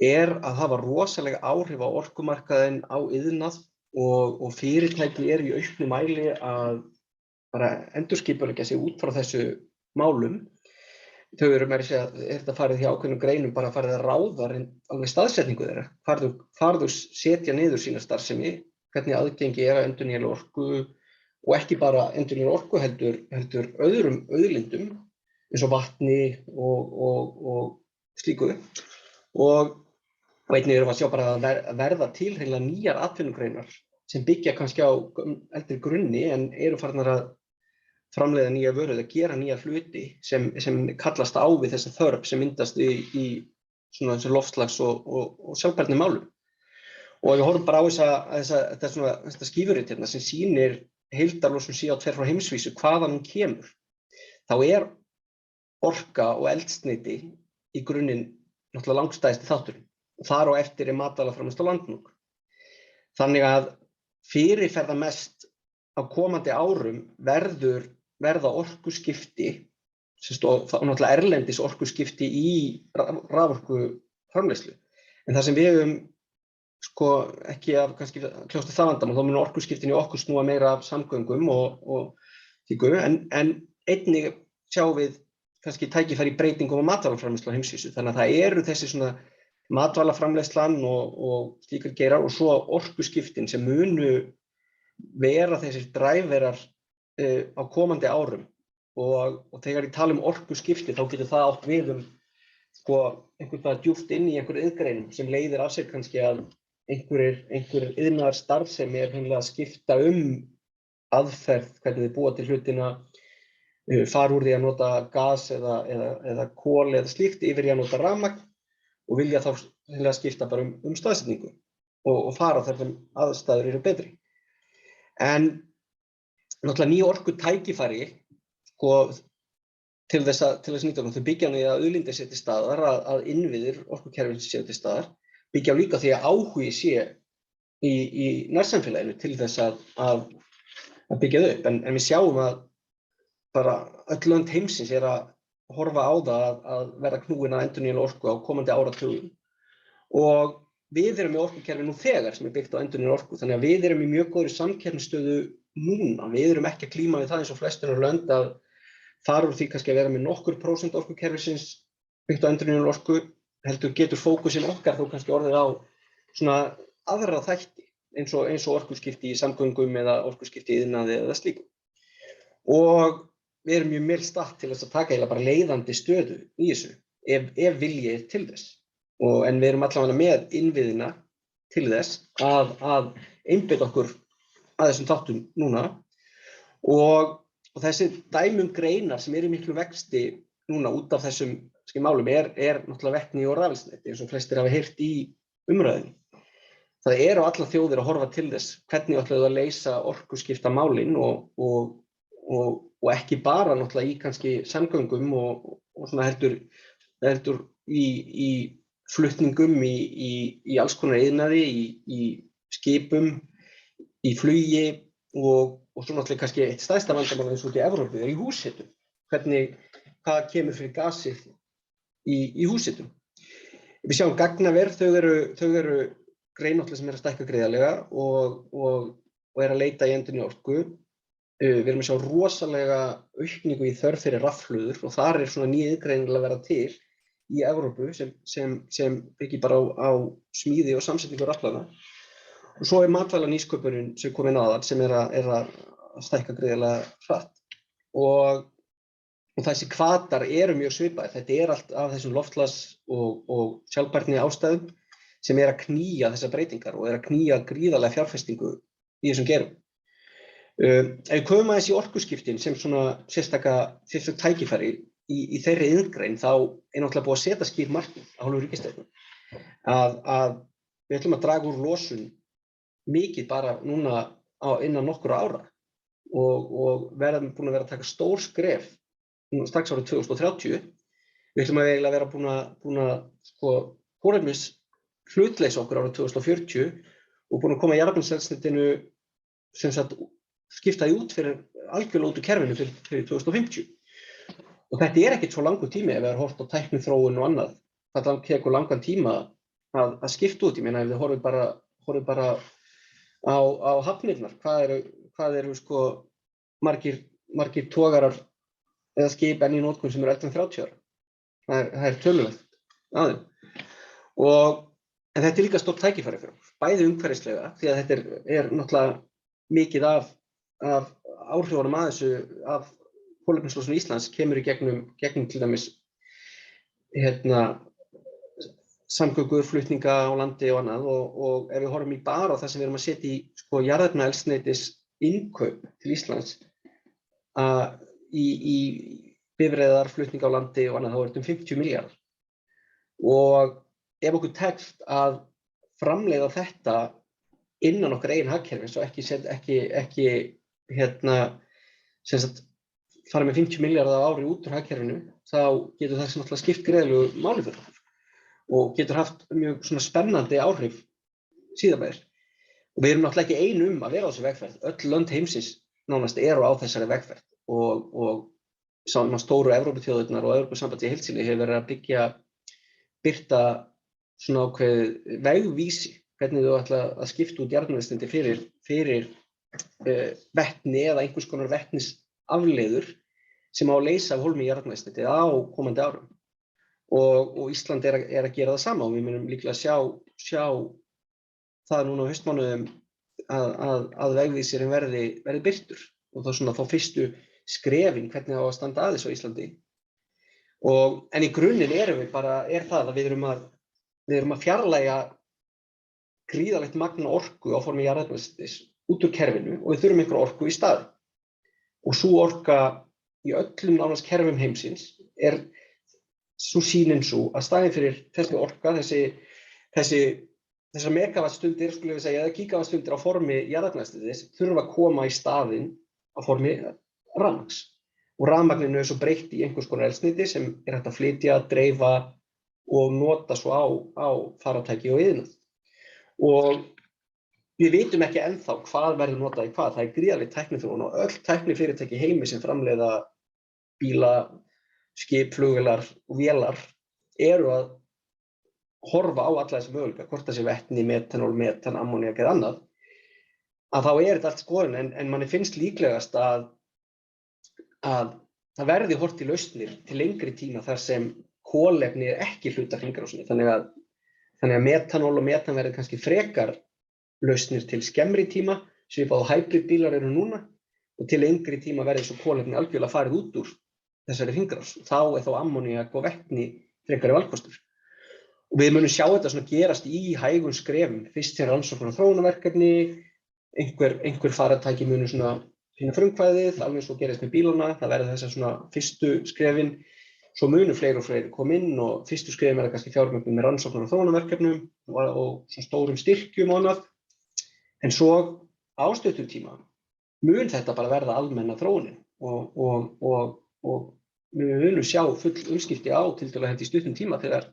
að hafa rosalega áhrif á orkumarkaðinn, á iðnað og fyrirtæki í auknum mæli að bara endurskipuleggja sig út frá þessu málum. Þau eru meira að segja, þetta farið í ákveðnum greinum bara farið að ráða alveg staðsetningu þeirra, hvar þú setja niður sína starfsemi, hvernig aðgengi að endurnýjanlegri orku og ekki bara endurnýjanlegri orku heldur öðrum auðlindum eins og vatni og slíku. Og einnig erum við að sjá bara að verða til hreinlega nýjar atvinnugreinar sem byggja kannski á eldri grunni en eru farnar að framleiða nýja vörur, að gera nýja hluti sem kallast á við þessa þörf sem myndast í svona þessu loftslags og sjálfbærni málum. Og ef við horfum bara á þetta skífurit hérna sem sýnir heildarlosun CO2 frá heimsvísu, hvaðan hún kemur, þá er orka og eldsneyti í grunninn náttúrulega langstærsti þátturinn. Og þar á eftir er matvælaframleiðsla og landnot. Þannig að fyrirferðamest á komandi árum verða orkuskipti, og náttúrulega erlendis orkuskipti í raforkuframleiðslu. En það sem við höfum ekki að kannski kljást við það vandamál, þá mun orkuskiptin í okkur snúa meira af samgöngum og slíku, en einnig sjáum við kannski tækifæri í breytingum á matvælaframleiðslu á heimsvísu. Þannig að það eru þessi svona matvælaframleiðslan og slíkir geirar og svo orkuskiptin sem munu vera þessir dræverar á komandi árum og þegar ég tala um orkuskipti þá getur það átt við einhvern veginn djúpt inn í einhverju iðngreinum sem leiðir af sér kannski að einhver iðnaðarstarfsemi er hreinlega að skipta aðferð, hvernig þið búa til hlutina, fara úr því að nota gas eða kol eða slíkt yfir í að nota rafmagn og vilja þá hreinlega skipta bara staðsetningu og fara þar sem aðstæður eru betri. En náttúrulega ný orkutækifæri til þess að nýta okkur, þau byggja á því að auðlindir sé til staðar, að innviðir orkukerfisins séu til staðar, byggja á líka því að áhugi sé í nærsamfélaginu til þess að byggja þau upp. En við sjáum að bara öll lönd heimsins er að horfa á það að verða knúin að endurnýjanlegri orku á komandi áratugum. Og við erum með orkukerfi nú þegar sem er byggt á endurnýjanlegri orku, þannig að við erum í mjög góðri samkeppnisstöðu núna. Við erum ekki að glíma við það eins og flestir lönd að fara úr því kannski að vera með nokkur prósent orkukerfisins byggt á endurnýjanlegri orku, heldur getur fókusinn okkar þó kannski orðið á svona aðra þætti eins og orkuskipti í samgöngum eða orkuskipti í iðnaði eða slíku. Og við erum mjög vel statt til þess að taka eiginlega bara leiðandi stöðu í þessu ef vilji er til þess. En við erum allavega með innviðina til þess að einbeita okkur að þessum þáttum núna og þessi dæmi greinar sem eru í miklu vexti núna út af þessum málum er náttúrulega vetni og rafeldsneyti eins og flestir hafa heyrt í umræðunni. Það eru allar þjóðir að horfa til þess hvernig ætluðu að leysa orkuskipta málin og ekki bara náttúrulega í kannski samgöngum og svona heldur í flutningum í alls konar iðnaði, í skipum, í flugi og svo náttúrulega kannski eitt stærsta vandamál eins og út í Evrópu er í húshitum. Hvað kemur fyrir gasið í húshitum. Við sjáum gagnaver, þau eru grein náttúrulega sem er að stækka gríðarlega og er að leita í endurnýjanlegri orku. Við erum að sjá rosalega aukningu í þörf fyrir rafhlöður og þar er svona ný iðngrein að vera til í Evrópu sem byggir bara á smíði og samsetningu rafhlaðna. Og svo er matvælanýsköpunin sem kom inn aðal sem er að stækka gríðarlega hratt. Og þessi hvatar eru mjög svipaðir. Þetta er allt af þessum loftslags- og sjálfbærni ástæðum sem er að knýja þessar breytingar og er að knýja gríðarlega fjárfestingu í þessum gerum. Ef við komum aðeins í orkuskiptin sem svona sérstaka tækifæri í þeirri iðngrein þá er náttúrulega búið að setja skýr markmið af hálfu ríkisstjórnar að við ætlum að draga úr losun mikið bara núna innan nokkurra ára og verðum búin að vera að taka stór skref strax árið 2030. Við ætlum að eiginlega vera búin að kolefnishlutleysa okkur árið 2040 og búin að koma jarðefnaeldsneytinu sem sagt skipta því út fyrir algjörlega út úr kerfinu fyrir 2050. Og þetta er ekkert svo langur tími ef við erum horft á tækniþróun og annað. Það tekur langan tíma að skipta út. Ég meina ef þið horfið bara á hafnirnar, hvað eru sko margir togarar eða skip enn í notkun sem eru eldri en 30 ára. Það er töluvert af þeim. En þetta er líka stórt tækifæri fyrir okkur, bæði umhverfislega, því að þetta er náttúrulega mikið af áhrifunum að þessu, af kolefnislosun Íslands kemur í gegnum til dæmis samgöngur, flutninga á landi og annað og ef við horfum í bara á það sem við erum að setja í sko jarðefnaeldsneytis innkaup til Íslands í bifreiðar, flutninga á landi og annað, þá er þetta 50 milljarðar. Og ef okkur tekst að framleiða þetta innan okkar eigin hagkerfis og ekki sem sagt fara með 50 milljarða á ári út úr hagkerfinu, þá getur það náttúrulega skipt greiðlegu máli fyrir okkur og getur haft mjög svona spennandi áhrif síðar meir. Og við erum náttúrulega ekki ein að vera á þessu vegferð. Öll lönd heimsins nánast eru á þessari vegferð og stóru Evrópuþjóðirnar og Evrópusambandið í heild sinni hefur verið að birta svona ákveðið vegvísi, hvernig þú ætla að skipta út jarðefnaeldsneyti fyrir vetni eða einhvers konar vetnisafleiður sem á að leysa af hólmi jarðefnaeldsneyti á komandi árum. Og Ísland er að gera það sama og við munum líklega sjá það núna á haustmánuðum að vegvísirinn verði birtur og þá fyrstu skrefin hvernig á að standa að þessu á Íslandi. En í grunninn er það að við erum að fjarlægja gríðarlegt magn orku á formi jarðefnaeldsneytis út úr kerfinu og við þurfum einhverja orku í stað. Og sú orka í öllum nánast kerfum heimsins er sú sýnin sú að staðinn fyrir þessi orka, þessar megawattstundir, skulum við segja, eða gígavattstundir á formi jarðefnaeldsneytis þurfa að koma í staðinn á formi rafmagns. Og rafmagninu er svo breytt í einhvers konar eldsneyti sem er hægt að flytja, dreifa og nota svo á farartæki og iðnað. Og við vitum ekki ennþá hvað verður notað í hvað. Það er gríðarleg tækniþróun og öll tæknifyrirtæki í heimi sem framleiða bíla, skip, flugvélar og vélar eru að horfa á alla þessi möguleika, hvort það sé vetni, metanól, metan, ammóníak eða annað, að þá er þetta allt skoðun en manni finnst líklegast að það verði horft til lausnir til lengri tíma þar sem kolefni er ekki hluti af hringrásinni. Þannig að metanól og metan verði kannski frekar lausnir til skemmri tíma, svipað og hybridbílar eru núna, og til lengri tíma verði svo kolefni algjörlega farið út úr þessari hringrás. Þá er þá ammóníak og vetni frekari valkostur. Og við munum sjá þetta svona gerast í hægum skrefum. Fyrst til rannsóknar og þróunarverkefni, einhver farartæki munu svona finna frumkvæðið, alveg eins og gerist með bílana, það verður þessar svona fyrstu skrefin, svo munu fleiri og fleiri koma inn og fyrstu skrefin verða kannski fjármögnun með rannsóknar og þróunarverkefnum og svona stórum styrkjum og annað. En svo á stuttum tíma mun þetta bara verða almenna þróunin og við munum sjá full umskipti á tiltölulega í stuttum tíma þegar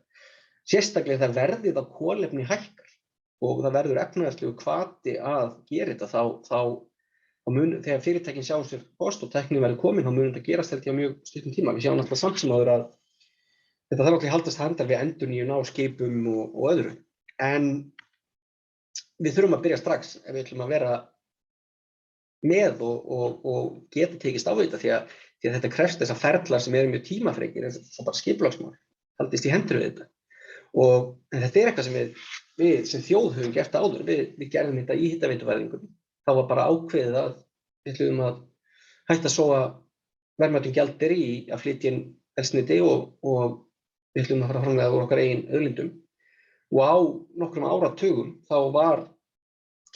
sérstaklega það verðið á kolefni hækkar og það verður efnahagslegur hvati að gera þetta þegar fyrirtækin sjá sér kost og tæknin verður komin, þá mun þetta gerast held ég á mjög stuttum tíma. Við sjáum náttúrulega samt sem áður að þetta þarf náttúrulega að haldast handar við endurnýjun á skipum og öðru. En við þurfum að byrja strax ef við ætlum að vera með og geta tekist á þetta því að þetta krefst þessa ferlar sem eru mjög tímafrekir, það bara skipulagsmál, haldist í hendur við þetta. En þetta er eitthvað sem við sem þjóð höfum gert áður, við gerðum þetta í hitaveituvæðingunni. Það var bara ákveðið að við ætluðum að hætta að sóa verðmætum gjaldeyri í að flytja inn eldsneyti og við ætluðum að fara að framleiða úr okkar eigin auðlindum. Og á nokkrum áratugum þá var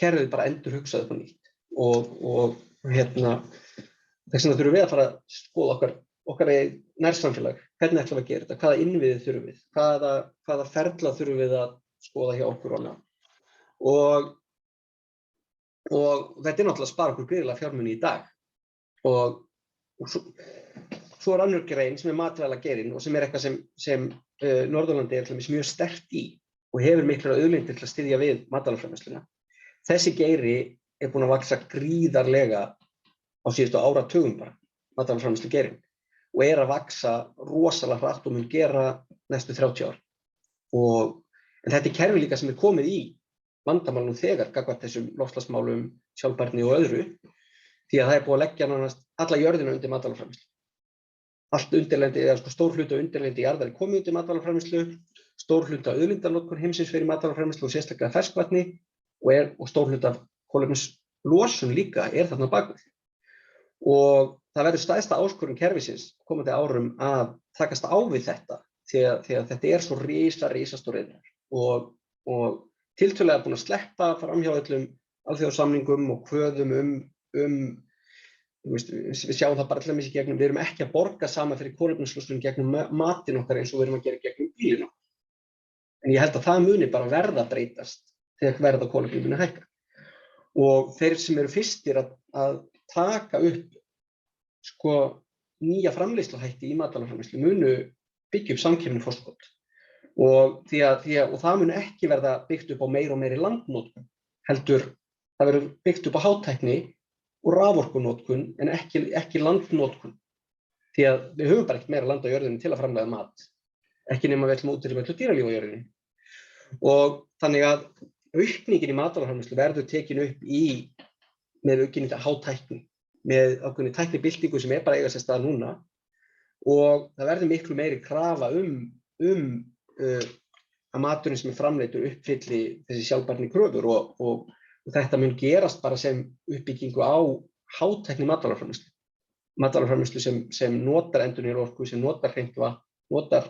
kerfið bara endurhugsað upp á nýtt. Og þess vegna þurfum við að fara að skoða okkar nærsamfélag. Hvernig ætlum við að gera þetta? Hvaða innviði þurfum við? Hvaða ferla þurfum við að skoða hjá okkur og annað? Og þetta er náttúrulega að spara okkur gríðarlega fjármuni í dag. Og svo er önnur grein sem er matvælageirinn og sem er eitthvað sem Norðurlandi er til dæmis mjög sterkt í og hefur miklar auðlindir til að styðja við matvælaframleiðsluna. Þessi geiri er búinn að vaxa gríðarlega á síðustu áratugum bara, matvælaframleiðslugeirinn, og er að vaxa rosalega hratt og mun gera næstu 30 ár. En þetta kerfi líka sem komið í vandamálum þegar gagnvart þessum loftslagsmálum, sjálfbærni og öðru, því að það búið að leggja nánast alla jörðina undir matvælaframleiðslu. Allt undirlendi, eða stór hluti undirlendi í jarðvegi komið undir matvælaframleiðslu, stór hluti af auðlindanotkun heimsins fyrir matvælaframleiðslu og sérstaklega ferskvatni og stór hluti af kolefnislosun líka þarna bakvið. Og það verður stærsta áskorun kerfisins komandi árum að takast á við þetta því að þetta svo risastór iðnaður og tiltölulega búin að sleppa fram hjá öllum alþjóðasamningum og kvöðum við sjáum það bara allir í gegnum, við erum ekki að borga sama fyrir kolefnislosun gegnum matinn okkar eins og við erum að gera gegnum bílinn okkar. En ég held að það muni bara verða að breytast þegar verð á kolefni muni hækka. Og þeir sem eru fyrstir að taka upp nýja framleiðsluhætti í matvælaframleiðslu munu byggja upp samkeppni forskot. Og það mun ekki verða byggt upp á meiri og meiri landnotkun, heldur það verður byggt upp á hátækni og raforkunotkun en ekki landnotkun. Því að við höfum bara ekkert meira land á jörðinni til að framleiða mat, ekki nema við ætlum að útrýma öllu dýralífi á jörðinni. Og þannig að aukningin í matvælaframleiðslu verður tekin upp með aukinni hátækni, með ákveðinni tæknibyltingu sem bara eiga sér stað núna, og það verður miklu meiri krafa að maturinn sem framleiddur uppfylli þessi sjálfbærni kröfur og þetta mun gerast bara sem uppbyggingu á hátækni matvælaframleiðslu. Matvælaframleiðslu sem notar endurnýjanlega orku, sem notar hreint vatn, notar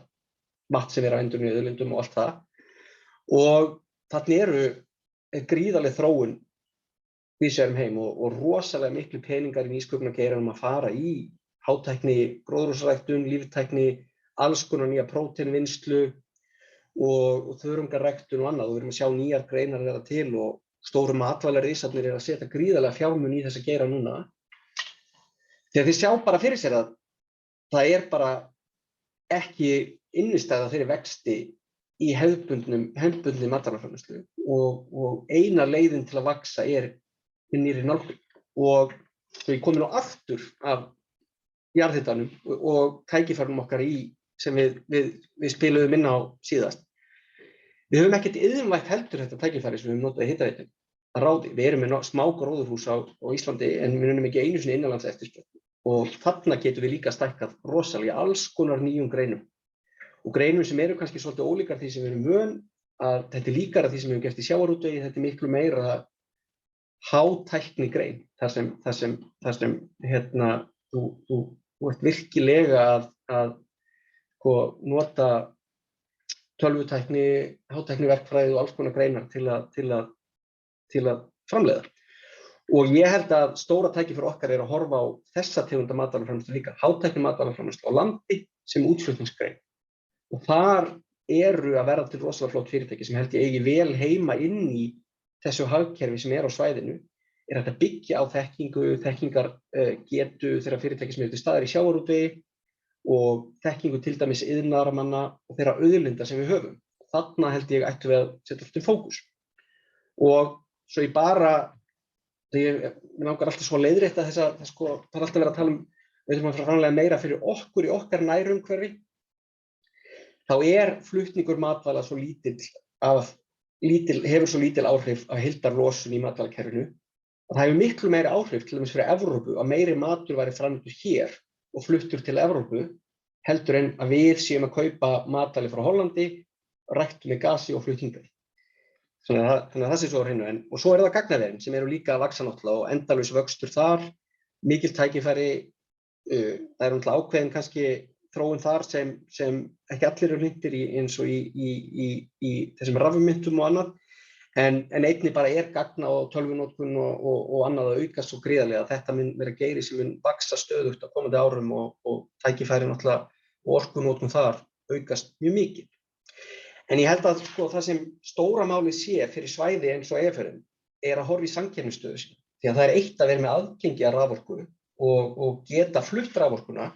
vatn sem af endurnýjuðum auðlindum og allt það. Og þarna gríðarleg þróun víðs vegar heim og rosalega miklu peningar í nýsköpunargeiranum að fara í hátækni, gróðurhúsaræktun, líftækni, alls konar nýja próteinvinnslu og þörungaræktun og annað. Og við erum að sjá nýjar greinar verða til og stóru matvælarisarnir að setja gríðarlega fjármuni í þessa geira núna. Þegar þið sjá bara fyrir sér að það bara ekki innistæða fyrir vexti í hefðbundinni matvælaframleiðslu og eina leiðin til að vaxa nýrri nálgun. Og við komum aftur af jarðhitanum og tækifærum okkar sem við spiluðum inn á síðast. Við höfum ekkert iðnvægt heldur þetta tækifæri sem við höfum notað í hitaveitunni að ráði. Við erum með smá gróðurhús á Íslandi en við höfum ekki einu sinni innanlands eftirspurn. Og þarna getum við líka stækkað rosalega alls konar nýjum greinum. Og greinum sem eru kannski svolítið ólíkar því sem við erum vön, að þetta líkara því sem við höfum gert í sjávarútvegi, þetta miklu meira hátækni grein. Þar sem þú ert virkilega að nota tölvutækni, hátækni verkfræði og alls konar greinar til að framleiða. Og ég held að stóra tæki fyrir okkar að horfa á þessa tegunda matvælaframleiðslu líka, hátækni matvælaframleiðslu á landi sem útflutningsgrein. Og þar að verða til rosalega flott fyrirtæki sem held ég eigi vel heima inn í þessu hagkerfi sem á svæðinu, hægt að byggja á þekkingargetu þeirra fyrirtæki sem til staðar í sjávarútvegi og þekkingu til dæmis iðnaðarmanna og þeirra auðlinda sem við höfum. Þarna held ég ættum við að setja alltaf fókus. Og svo mér langar alltaf svo að leiðrétta það er alltaf verið að tala við þurfum að framleiða meira fyrir okkur í okkar nærumhverfi. Þá flutningur matvæla svo hefur svo lítil áhrif af heildarlosun í matvælakerfinu að það hefur miklu meiri áhrif til dæmis fyrir Evrópu að meiri matur væri framleiddur hér og fluttur til Evrópu heldur en að við séum að kaupa matvæli frá Hollandi, ræktu með gasi og flutt hingað. Þannig að það sé svo á hreinu. Og svo það gagnaverin sem eru líka að vaxa náttúrulega og endalaus vöxtur þar, mikil tækifæri, það náttúrulega ákveðin kannski þróun þar sem ekki allir eru hlynntir eins og í þessum rafmyntum og annað, en einnig bara gagna og tölvunotkun og annað að aukast svo gríðarlega að þetta mun vera geiri sem mun vaxa stöðugt á komandi árum og tækifæri náttúrulega og orkunotkun þar aukast mjög mikið. En ég held að það sem stóra máli sé fyrir svæði eins og Eyjafjörðinn að horfa í samkeppnisstöðu sína. Því að það eitt að vera með aðgengi að raforku og geta flutt raforkuna,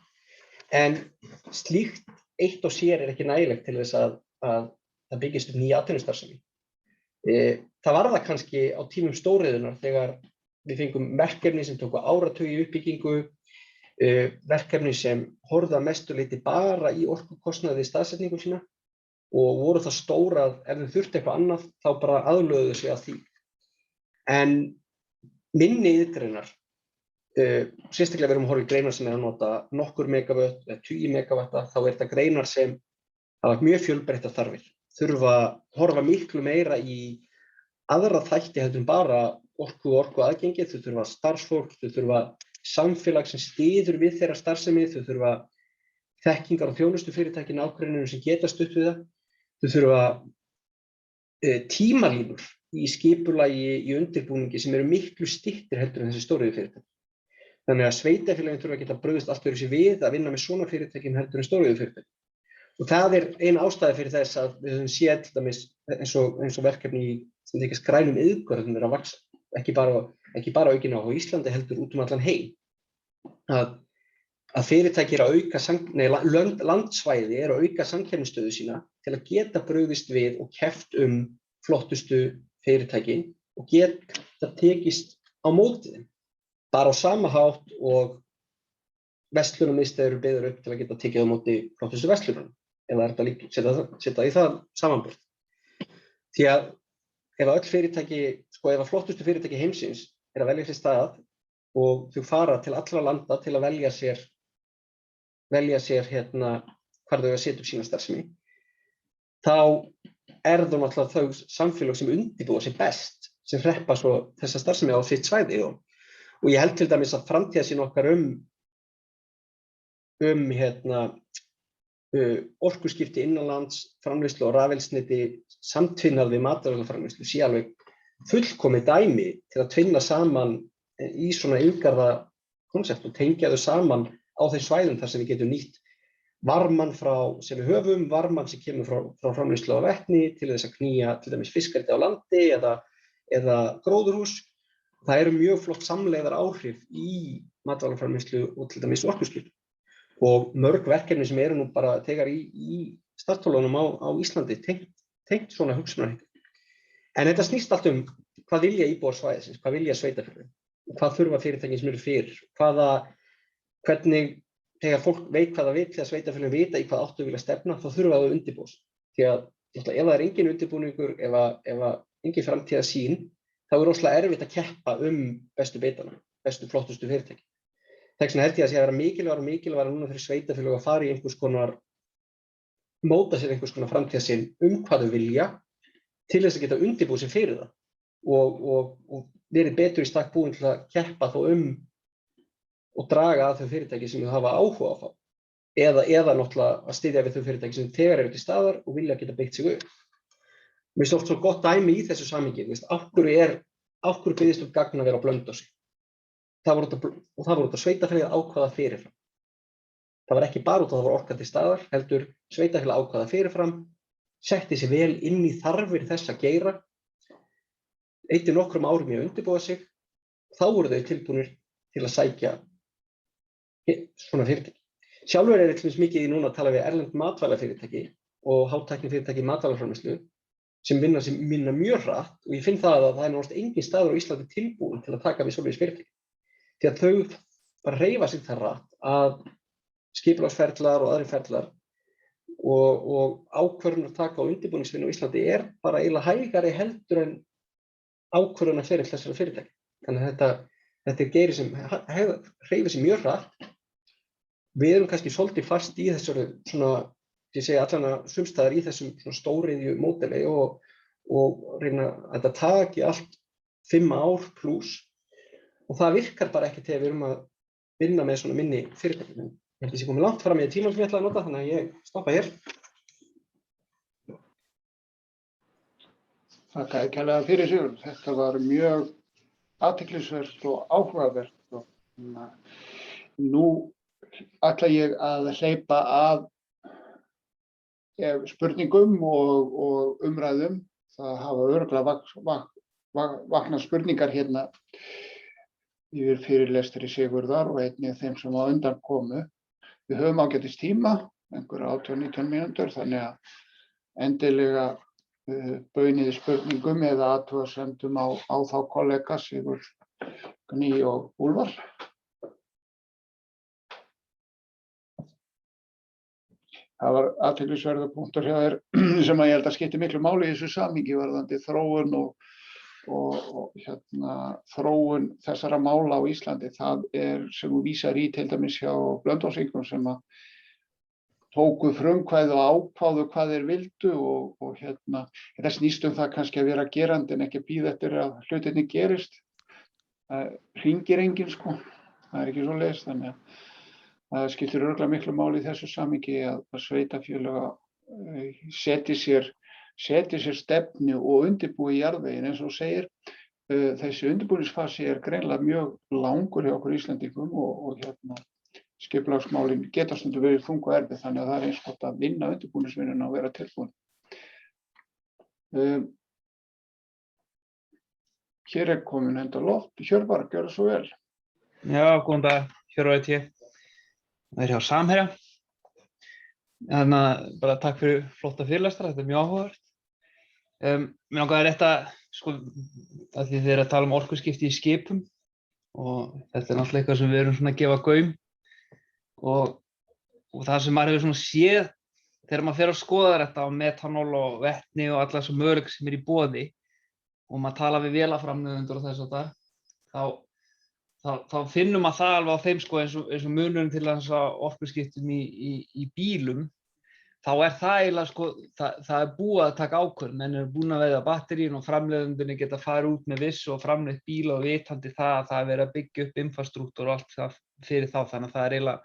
en slíkt eitt og sér ekki nægilegt til þess að það byggist upp nýja atvinnustarfsemi. Það var það kannski á tímum stóriðunnar þegar við fengum verkefni sem tóku áratugi í uppbyggingu, verkefni sem horfðu að mestu leyti bara í orkukostnaði staðsetningu sína og voru það stóra að ef þau þurfti eitthvað annað þá bara aðlöguðu sig að því. En minni iðngreinar, sérstaklega við erum að horfa í greinar sem að nota nokkur megavött eða 20 megavatta, þá þetta greinar sem hafa mjög fjölbreyttar þarfir, þurfa að horfa miklu meira í aðra þætti heldur en bara orku aðgengi, þau þurfa starfsfólk, þau þurfa samfélag sem styður við þeirra starfsemi, þau þurfa þekkingar og þjónustufyrirtæki í nágrenninu sem geta stutt við það, þau þurfa tímalínur í skipulagi í undirbúningi sem eru miklu styttir heldur en þessi stóriðjufyrirtæki. Þannig að sveitarfélögin þurfa að geta brugðist allt öðruvísi við að vinna með svona fyrirtækjum heldur en stóriðjufyrirtæki. Og það ein ástæða fyrir þess að við höfum séð til dæmis eins og verkefni sem tengjast grænum iðngörðum að vaxa, ekki bara aukin á Íslandi heldur út allan heim. Að fyrirtæki landsvæði eru að auka samkeppnisstöðu sína til að geta brugðist við og keppt flottustu fyrirtækin og geta tekist á móti þeim. Bara á sama hátt og verslunarmiðstöðvar eru byggðar upp til að geta tekið á móti flottustu verslunum. Eða er þetta setja í það samanburð. Því að ef öll fyrirtæki, ef flottustu fyrirtæki heimsins er að velja sér stað og þau fara til allra landa til að velja sér hvar þau að setja upp sína starfsemi, þá er það náttúrulega þau samfélög sem undirbúa sig best sem hreppa svo þessa starfsemi á sitt svæði og ég held til dæmis að framtíðarsýn okkar orkuskipti innanlands, framleiðslu og rafeldsneyti samtvinnað við matvælaframleiðslu sé alveg fullkomið dæmi til að tvinna saman í svona inngarða konsept og tengja þau saman á þeim svæðum þar sem við getum nýtt varmann sem við höfum, varmann sem kemur frá framleiðslu á vetni til þess að knýja til dæmis fiskeldi á landi eða gróðurhús. Það eru mjög flott samlegðar áhrif í matvælaframleiðslu og til dæmis orkuskipti. Og mörg verkefni sem eru nú bara þegar í startholunum á Íslandi tengt svona hugsunarhætti. En þetta snýst allt hvað vilja íbúar svæðisins, hvað vilja sveitarfélögin, hvað þurfa fyrirtækin sem eru fyrir, hvernig þegar fólk veit hvað það vill, þegar sveitarfélögin vita í hvað áttu vilja stefna, þá þurfa þau undirbúa sig. Því að ef það er engin undirbúningur, ef engin framtíðarsýn, þá er rosalega erfitt að keppa bestu bitana, bestu flottustu fyrirtæki. Þess vegna held ég að sé að vera mikilvægara núna fyrir sveitarfélög að fara í móta sér einhvers konar framtíðarsýn hvað þau vilja til þess að geta undirbúið sig fyrir það og verið betur í stakk búin til að keppa þó og draga að þau fyrirtæki sem þau hafa áhuga á að fá eða náttúrulega að styðja við þau fyrirtæki sem þegar eru til staðar og vilja geta byggt sig upp. Mér finnst oft svo gott dæmi í þessu samhengi, af hverju byggðist upp gagn að vera á Blönduósi. Það var út af sveitarfélagið ákvaða fyrirfram. Það var ekki bara út af það var orka til staðar, heldur sveitarfélagið ákvaða fyrirfram, setti sig vel inn í þarfir þessa geira, eyddi nokkrum árum í að undirbúa sig, þá voru þau tilbúnir til að sækja svona fyrirtæki. Sjálfur er eitthvað mikið í núna að tala við erlend matvælafyrirtæki og hátæknifyrirtæki í matvælaframleiðslu sem vinna mjög hratt og ég finn það að það er náttúrulega engin staður á Íslandi tilbúin til að taka við svoleiðis fyrirtæki. Því að þau bara hreyfa sig það hratt að skipulagsferlar og aðrir ferlar og ákvörðunartaka og undirbúningsvinna á Íslandi er bara eiginlega hægari heldur en ákvörðunarferill þessara fyrirtækja. Þannig að þetta er geiri sem hreyfir sig mjög hratt. Við erum kannski svolítið fast í þessari ég segi allan að sumstaðar í þessum stóriðju módeli og reyna að þetta taki allt 5 ár pluss og það virkar bara ekki þegar við erum að vinna með svona minni fyrirtæki. Ég held að ég sé komið langt fram í tímann sem ég ætlaði að nota, þannig að ég stoppa hér. Þakka kærlega fyrir Sigurður. Þetta var mjög athyglisvert og áhugavert og nú ætla ég að hleypa að spurningum og umræðum. Það hafa örugglega vaknað spurningar hérna yfir fyrirlestri Sigurðar og einnig þeim sem á undan komu. Við höfum ágætis tíma, einhverja 18-19 mínútur, þannig að endilega bauniði spurningum eða athugasemdum á þá kollega Sigurð, Gný og Úlfar. það var athyglisverður punktur hjá þér sem að ég held að skipti miklu máli í þessu samhengi varðandi þróun og þróun þessara mála á Íslandi. Það sem þú vísar í til dæmis hjá Blönduósingum sem að tóku frumkvæði og ákváðu hvað þeir vildu og þetta snýst það kannski að vera gerandi en ekki bíða eftir að hlutirnir gerist. Það hringir enginn sko, það ekki svoleiðis, þannig að það skiptir örugglega miklu máli í þessu samhengi að sveitarfélög setji sér stefnu og undirbúi jarðveginn eins og þú segir. Þessi undirbúningsfasi greinilega mjög langur hjá okkur Íslendingum og skipulagsmálin geta stundum verið þung og erfið þannig að það eins gott að vinna undirbúningsvinnuna og vera tilbúin. Hér komin enda loft. Hjörvar, gjörðu svo vel. Já, góðan dag, Hjörvar heiti ég. Það hjá Samherja. Þannig að bara takk fyrir flotta fyrirlestra, þetta mjög áhugavert. Mér langaði rétt að því þið að tala orkuskipti í skipum og þetta náttúrulega eitthvað sem við erum svona að gefa gaum og það sem maður hefur svona séð þegar maður fer að skoða þetta á metanól og vetni og alla þessu möguleika sem í boði og maður tala við vélaframleiðendur og þess að það þá finnum maður það alveg á þeim eins og munurinn til þess að orkuskiptum í bílum, þá það eiginlega það búið að taka ákvörðun, menn búin að veiða batterín og framleiðendurnir geta farið út með vissu og framleitt bíla og vitandi það verið að byggja upp infrastruktúr og allt það fyrir þá, þannig að það eiginlega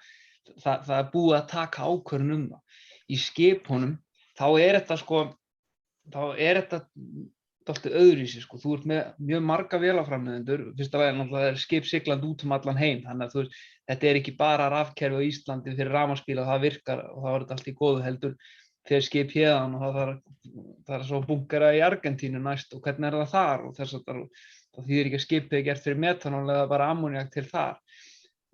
það búið að taka ákvörðun það. Í skipunum þá þetta dálítið öðruvísi þú ert með mjög marga vélaframleiðendur, fyrsta lagi náttúrulega skip siglandi út allan heim, þannig að þetta ekki bara rafkerfi á Íslandi fyrir rafmagnsbíla, það virkar og það var þetta allt í góðu heldur fyrir skip héðan og það svo bunkera í Argentínu næst og hvernig það þar og þess að það þýðir ekki að skipið gert fyrir metanól eða bara ammóníak til þar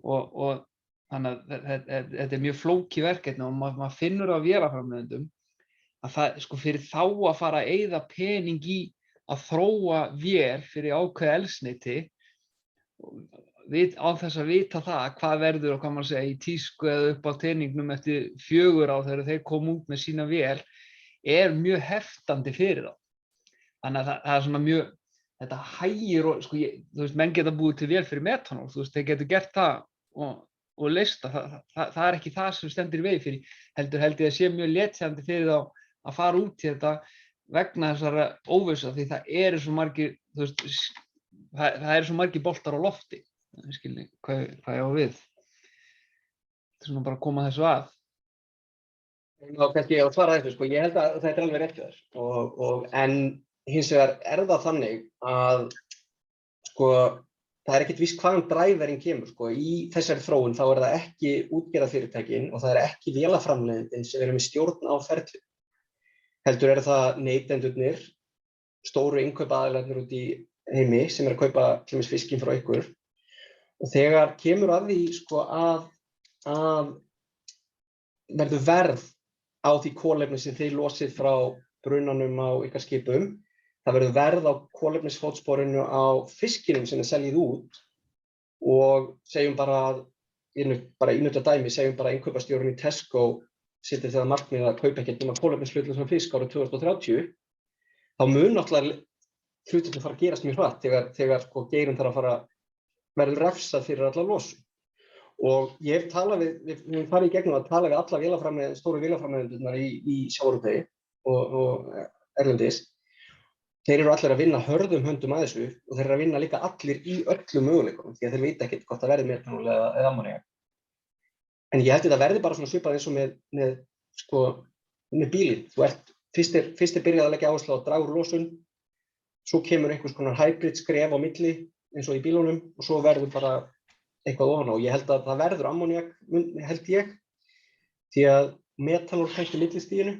og þannig að þetta mjög flókið verkefni og maður finnur á vélaframleiðendum að það fyrir þá að fara að eyða pening í að þróa vél fyrir ákveðið eldsneyti á þess að vita það hvað verður og hvað maður segja í tísku eða upp á teningnum eftir 4 ár þegar þeir koma út með sína vél mjög heftandi fyrir þá. Þannig að það svona mjög, þetta hægir og menn geta búið til vél fyrir metanól, þeir geta gert það og leyst það ekki það sem stendur í vegi fyrir, heldur ég að sé mjög letjandi fyrir þá að fara út í þetta vegna þessara óvissa því það svo margir það svo margir boltar á lofti, skilni hvað ég á við. Þetta svona bara að koma þessu að. Þá kannski ég að svara þessu, ég held að þetta alveg rétt hjá þér en hins vegar það þannig að það ekkert víst hvaðan dræverinn kemur í þessari þróun þá það ekki útgerðarfyrirtækin og það ekki vélaframleiðendinn sem með stjórn á ferli. Heldur það neytendurnir, stóru innkaupaaðilarnir út í heimi sem að kaupa til dæmis fiskinn frá ykkur og þegar kemur að því að verður verð á því kolefni sem þið losið frá brunanum á ykkar skipum, það verður verð á kolefnisfótsporinu á fiskinum sem seljið út og segjum bara ímynda dæmi, segjum bara innkaupastjórinn í Tesco settir það markmið að kaupa ekkert nema kolefnishlutlausan fisk árið 2030, þá mun náttúrulega hlutirnir fara að gerast mjög hratt þegar geirinn þarf að verður refsað fyrir alla losun. Og ég hef talað við farið í gegnum að tala við alla stóru vélaframleiðendurnar í sjávarútvegi og erlendis. Þeir eru allir að vinna hörðum höndum að þessu og þeir eru að vinna líka allir í öllum möguleikum því að þeir vita ekkert hvort það verði metanól eða ammóníak. En ég held að þetta verði bara svona svipað eins og með bílinn. Fyrst byrjað að leggja áherslu á að draga úr losun, svo kemur einhvers konar hybrid skref á milli eins og í bílunum og svo verður bara eitthvað ofan á. Ég held að það verður ammóníak, held ég, því að metanól kannski millistiginu.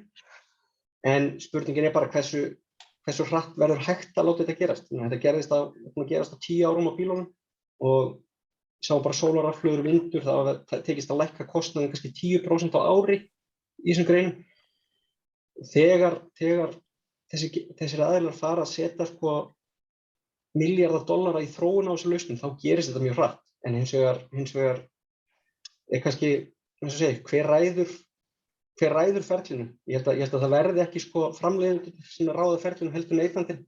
En spurningin bara hversu hratt verður hægt að láta þetta gerast. Þetta gerast á 10 árum á bílunum og sá bara sólarrafhlöður, vindur, það tekist að lækka kostnaðinn kannski 10% á ári í þessum greinum. Þegar þessir aðilar fara að setja milljarða dollara í þróun á þessu lausnum, þá gerist þetta mjög hratt. En hins vegar kannski, eins og segir, hver hver ræður ferlinu. Ég held að það verði ekki sko framleiðendur sem ráða ferlinu heldur neytandinn.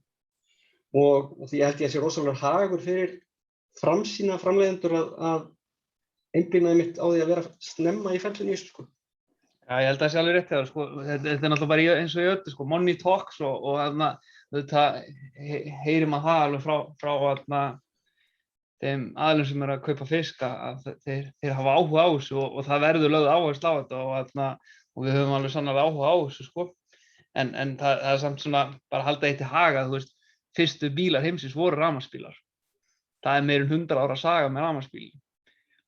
Og því ég held ég að sé rosalega hagur fyrir framsýna framleiðendur að einblína einmitt á því að vera snemma í ferlinu í þessu sko. Já, ég held að það sé alveg rétt hjá þér, sko. Þetta er náttúrulega bara eins og í öllu, sko, money talks og þarna, þetta heyrir maður það alveg frá þeim aðilum sem að kaupa fisk að þeir hafa áhuga á þessu og það verður lögð áherslu á þetta og við höfum alveg sannarlega áhuga á þessu, sko. En það er samt svona bara að halda eitt til haga, þú veist, fyrstu bílar heimsins voru rafmagnsbílar. Það er meira en 100 ára saga með rafmagnsbílinn.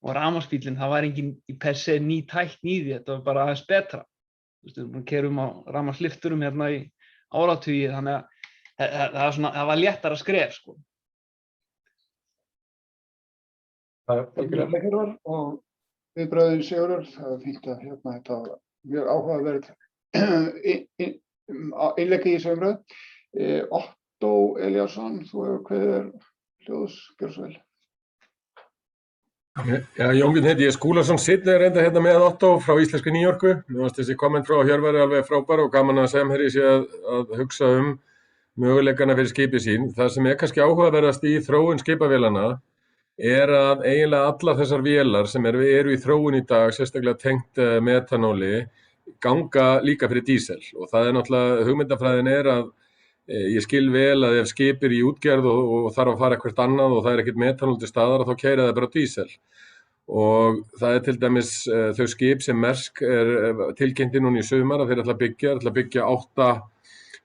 Og rafmagnsbílinn, það var engin per se ný tækni í því, þetta var bara aðeins betra. Þú veist, við kerum á rafmagnslifturum hérna í áratugi, þannig að það var léttara skref, sko. Og viðbröðin Sigurður, það var fínt að þetta var mjög áhugaverð innlegg í þessu umræðu. Ottó Elíasson, þú hefur kveðið hljóðs, gjör svo vel. Já, Jón Björn heiti ég, Skúlason Sidney reynda hérna með Ottó frá Íslensku Nýjorku. Mér fannst þessi komment frá Hjörvari alveg frábær og gaman að Samherji sé að hugsa möguleikana fyrir skipið sín. Það sem kannski áhugaverðast í þróun skipavélana að eiginlega allar þessar vélar sem eru í þróun í dag, sérstaklega tengt metanóli, ganga líka fyrir dísel. Og það náttúrulega, hugmyndafræðin að ég skil vel að ef skip í útgerð og þarf að fara hvert annað og það ekkert metanól til staðar, þá keyra það bara dísel. Og það til dæmis þau skip sem Maersk tilkynnti núna í sumar að þeir ætla að byggja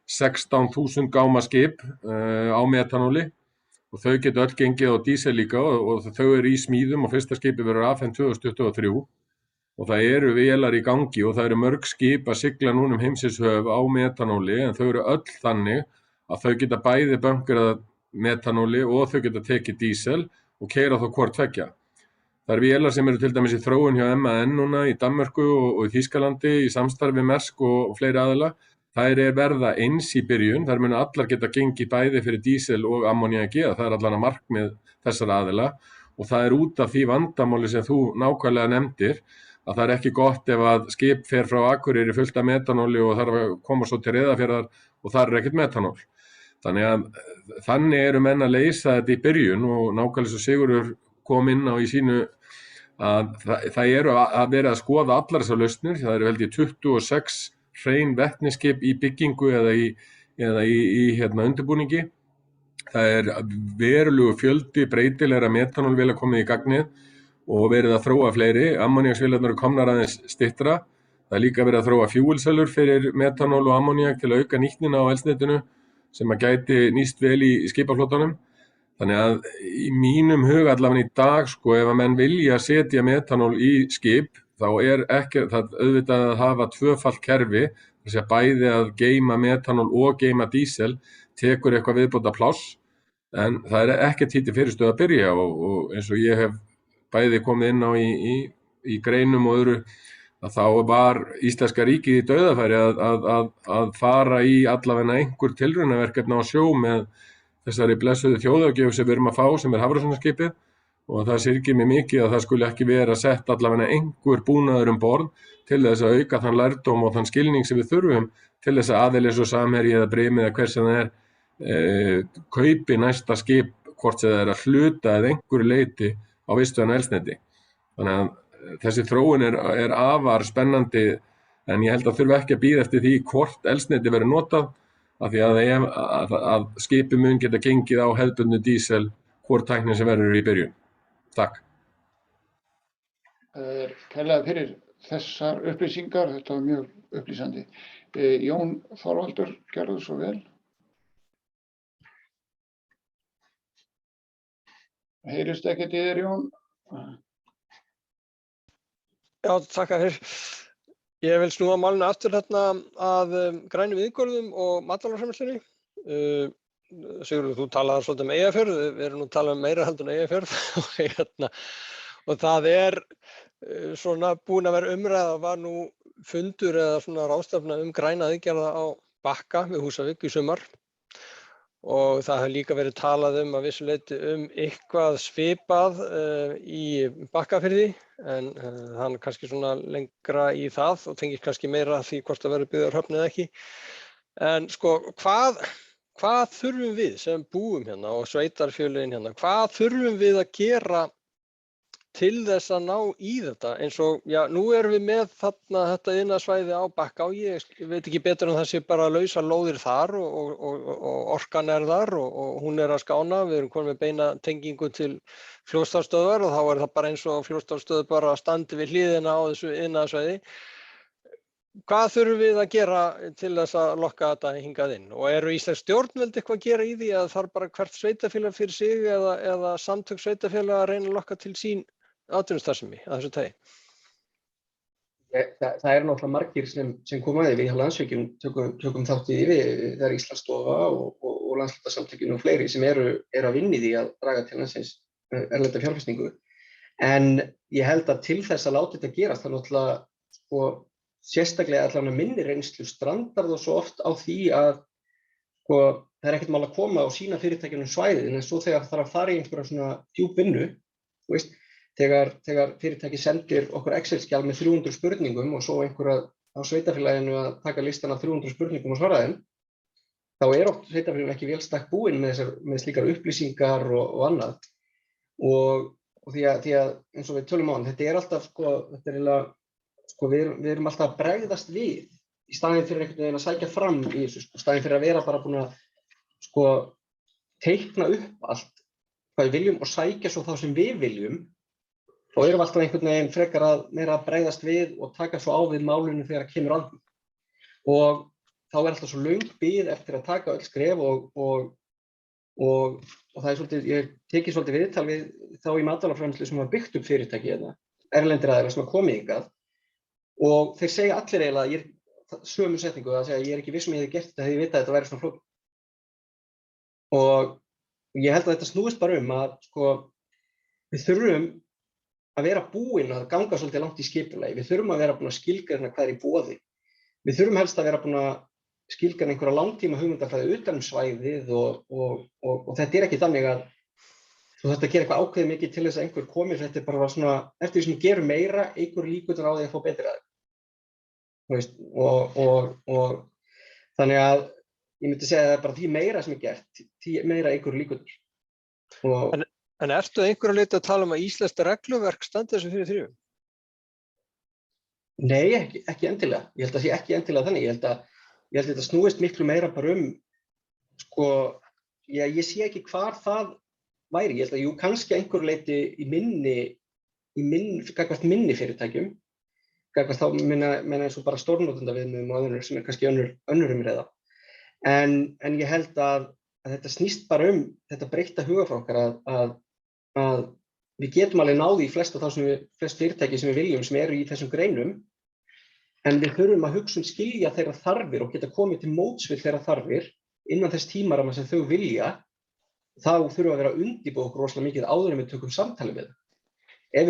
16.000 gáma skip á metanóli. Og þau geta öll gengið á dísel líka og þau eru í smíðum og fyrsta skipi verður afhent 2023 og það eru vélar í gangi og það eru mörg skip að sigla núna heimsins höf á metanóli en þau eru öll þannig að þau geta bæði bunkerað metanóli og þau geta tekið dísel og keyra þá hvort tveggja. Það eru vélar sem eru til dæmis í þróun hjá MAN núna í Danmörku og í Þýskalandi í samstarfi Maersk og fleiri aðila. Þær verða eins í byrjun, þær munu allar geta gengið bæði fyrir dísel og ammoníaki, það er allan að markmið þessara aðila og það út af því vandamáli sem þú nákvæmlega nefndir að það ekki gott ef að skip fer frá Akureyri fullt af metanóli og þarf að koma svo til Reyðarfjarðar og þar ekkert metanól. Þannig eru menn að leysa þetta í byrjun og nákvæmlega svo Sigurður kom inn á í sínu að það eru að vera að skoða allar þessar lausnir, það eru held ég 26 hrein vetnisskip í byggingu eða í undirbúningi. Það verulegur fjöldi breytilegra metanólvéla komið í gagnið og verið að þróa fleiri. Ammoníaksvélarnar eru komnar aðeins styttra. Það líka verið að þróa fuel-cellur fyrir metanól og ammoníak til að auka nýtnina á eldsneytinu sem að gæti nýst vel í skipaflotanum. Þannig að í mínum huga allavega í dag, sko, ef að menn vilja setja metanól í skip, þá ekki það auðvitað að hafa tvöfalt kerfi, þess að bæði að geyma metanól og geyma dísel, tekur eitthvað viðbóta pláss, en það ekki títi fyrirstöð að byrja og eins og ég hef bæði komið inn á í greinum og öðru, að þá var Íslenska ríkið í dauðafæri að fara í allavega einhver tilraunaverkefni á sjó með þessari blessuðu þjóðargjöf sem við erum að fá, sem Hafrannsóknaskipið, og það syrgir mig mikið að það skulle ekki vera sett allavega einhver búnaður borð til þess að auka þann lærdóm og þann skilning sem við þurfum til þess að aðili eins og Samherji eða Brimið eða hver sem það kaupi næsta skip, hvort sem það að hluta eða einhverju leyti á vistvænu eldsneyti. Þannig að þessi þróun afar spennandi, en ég held að þurfa ekki að bíða eftir því hvort eldsneyti verður notað, af því að skipi mun geta gengið á hefðbundnu dísel hvort tæknin sem verður í byrjun. Takk. Kærlega fyrir þessar upplýsingar, þetta var mjög upplýsandi. Jón Þorvaldur, gerðu svo vel. Heyrist ekkert í þér, Jón? Já, takk fyrir. Ég vil snúa málinu aftur hérna að grænu viðgörðum og matvælaframleiðslunni. Sigurður, þú talaðir svolítið um Eyjafjörð, við erum nú að tala um meira heldur en Eyjafjörð og það svona búin að vera umræða, var nú fundur eða svona ráðstefna græna aðgerða á Bakka við Húsavík í sumar og það hefur líka verið talað að vissu leyti eitthvað svipað í Bakkafirði, en hann kannski svona lengra í það og tengist kannski meira því hvort það verður byggður höfn eða ekki. En sko, hvað þurfum við sem búum hérna og sveitarfélögin hérna, hvað þurfum við að gera til þess að ná í þetta? Eins og, já, nú erum við með þarna þetta iðnaðarsvæði á Bakka og ég veit ekki betur en það sé bara lausar lóðir þar og orkan þar og hún að skána. Við erum komin með beina tengingu til Fljótsdalsstöðvar og þá það bara eins og Fljótsdalsstöð bara standi við hliðina á þessu iðnaðarsvæði. Hvað þurfum við að gera til þess að lokka þetta hingað inn? Og eru íslensk stjórnvöld eitthvað að gera í því að þarf bara hvert sveitarfélag fyrir sig eða samtök sveitarfélaga að reyna að lokka til sín atvinnustarfsemi að þessu tagi? Það náttúrulega margir sem koma að því. Við hjá Landsvirkjun tökum þátt í því. Það er Íslandsstofa og landshlutasamtökin og fleiri sem eru að vinna í því að draga til landsins erlenda fjárfestingu. En ég held að til þess að láta þetta gerast, það náttúrulega sko, sérstaklega allavega minni reynslu strandar það svo oft á því að sko, það ekkert mál að koma og sýna fyrirtækjunum svæðið, en svo þegar það þarf að fara í einhverja svona djúp vinnu, þú veist, þegar fyrirtæki sendir okkur Excel-skjal með 300 spurningum og svo einhverja á sveitarfélaginu að taka listan af 300 spurningum og svara þeim, þá oft sveitarfélaginu ekki vel stakk búin með slíkar upplýsingar og annað. Og því að eins og við tölum á hann, þetta alltaf sko, þetta eiginlega sko, við erum alltaf að bregðast við í staðinn fyrir einhvern veginn að sækja fram í þessu, sko, staðinn fyrir að vera bara búin að sko, teikna upp allt hvað við viljum og sækja svo þá sem við viljum, þá erum við alltaf einhvern veginn frekar að meira að bregðast við og taka svo á við málinu þegar það kemur að því. Og þá alltaf svo löng bið eftir að taka öll skref og það svolítið, ég tekið svolítið viðtal við þá í matvælaframleiðslu sem var byggt upp fyrirtæki erlendir aðilar sem komið hingað. Og þeir segja allir eiginlega sömu setningu að segja ég ekki viss ég hefði gert þetta hefði ég vitað að þetta væri svona flókið. Og ég held að þetta snúist bara að sko, við þurfum að vera búin að ganga svolítið langt í skipulagi. Við þurfum að vera búin að skilgreina hvað í boði. Við þurfum helst að vera búin að skilgreina einhverja langtíma hugmyndafræði utan svæðið og þetta ekki þannig að þú þarft að gera eitthvað ákveðið mikið til þess að einhver komi, þetta bara svona, eftir því sem þú gerir meira, einhver líkurnar á því að fá betri aðeins. Þú veist, og þannig að ég myndi segja að það bara því meira sem gert, því meira einhver líkurnar. En ertu einhverju leyti að tala að íslenskt regluverk standi þessu fyrir þrifum? Nei, ekki endilega. Ég held að sé ekki endilega þannig. Ég held að þetta snúist miklu meira bara sko, ég sé ekki hvar það væri. Ég held að kannski einhverju leyti gagnvart minni fyrirtækjum, gagnvart þá meina eins og bara stórnotendaviðmiðum og öðru sem kannski önnur umræða. En ég held að þetta snýst bara þetta breytta hugafrákar að við getum alveg náði í flest fyrirtæki sem við viljum sem eru í þessum greinum, en við þurfum að hugsa skilja þeirra þarfir og geta komið til móts við þeirra þarfir innan þess tímaramma sem þau vilja. Þá þurfum við að vera að undirbúa okkur rosalega mikið áður en við tökum samtali með þau. Ef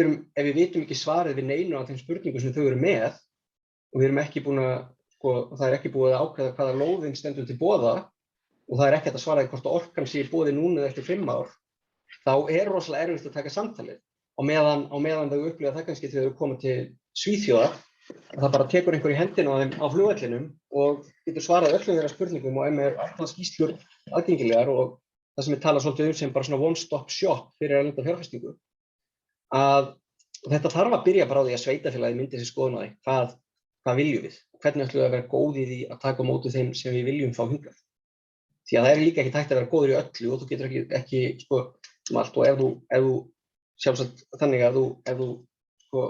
við vitum ekki svarið við neinu af þeim spurningum sem þau eru með og við erum ekki búin að, sko, það ekki búið að ákveða hvaða lóðin stendur til boða og það ekki hægt að svara hvort orkan sé í boði núna eftir 5 ár, þá rosalega erfitt að taka samtalið. Á meðan þau upplifa það kannski þegar þau koma til Svíþjóðar, það bara tekur einhver í hendina á þeim á flugvellinum og getur svarað öllum þeirra spurningum og með allar skýrslur aðgengilegar og það sem við tala svolítið sem bara svona one-stop shop fyrir erlenda fjárfestingu. Að þetta þarf að byrja bara á því að sveitarfélagið myndi sér skoðun á því hvað viljum við, hvernig ætlum við að vera góð í því að taka á móti þeim sem við viljum fá hingað. Því að það líka ekki hægt að vera góður í öllu og þú getur ekki sko allt og ef þú sjálfsagt þannig að ef þú sko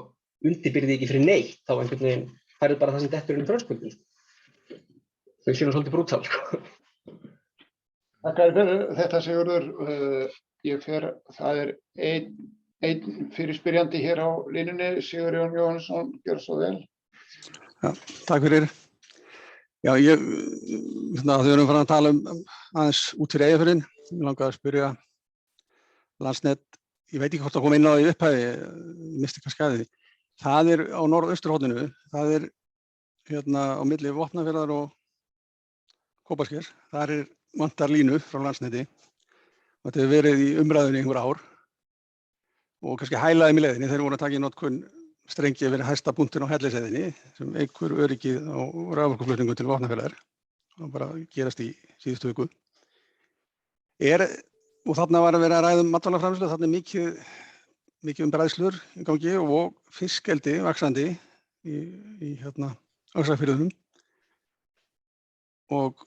undirbyrði ekki fyrir neitt þá einhvern veginn færið bara það sem dettur inn í frönskuldin. Þau séu svolítið brútal sko. Þakka fyrir þetta Sigurður. Það er einn fyrirspyrjandi hér á línunni, Sigurjón Jóhannesson, gjörðu svo vel. Já, takk fyrir. Já, þau erum farin að tala aðeins út fyrir Eyjafjörðinn. Ég langaði að spyrja Landsnet, ég veit ekki hvort það kom inn á því upphæði, ég misti kannski að því. Það er á norðausturhorninu, það er á milli Vopnafjarðar og Kópasker. Það er vantar línu frá Landsneti. Þetta hefur verið í umræðunni einhver ár og kannski hælaði með leiðinni. Þeir voru að taka í notkun strengi yfir hæsta punktinn á Hellisheiðinni sem eykur öryggið á raforkuflutningu til Vopnafjarðar. Það bara gerast í síðustu viku. Og þarna var að vera að ræða matvælaframleiðslu, þarna mikið bræðslur í gangi og fiskeldi vaxandi í Öxarfirðinum. Og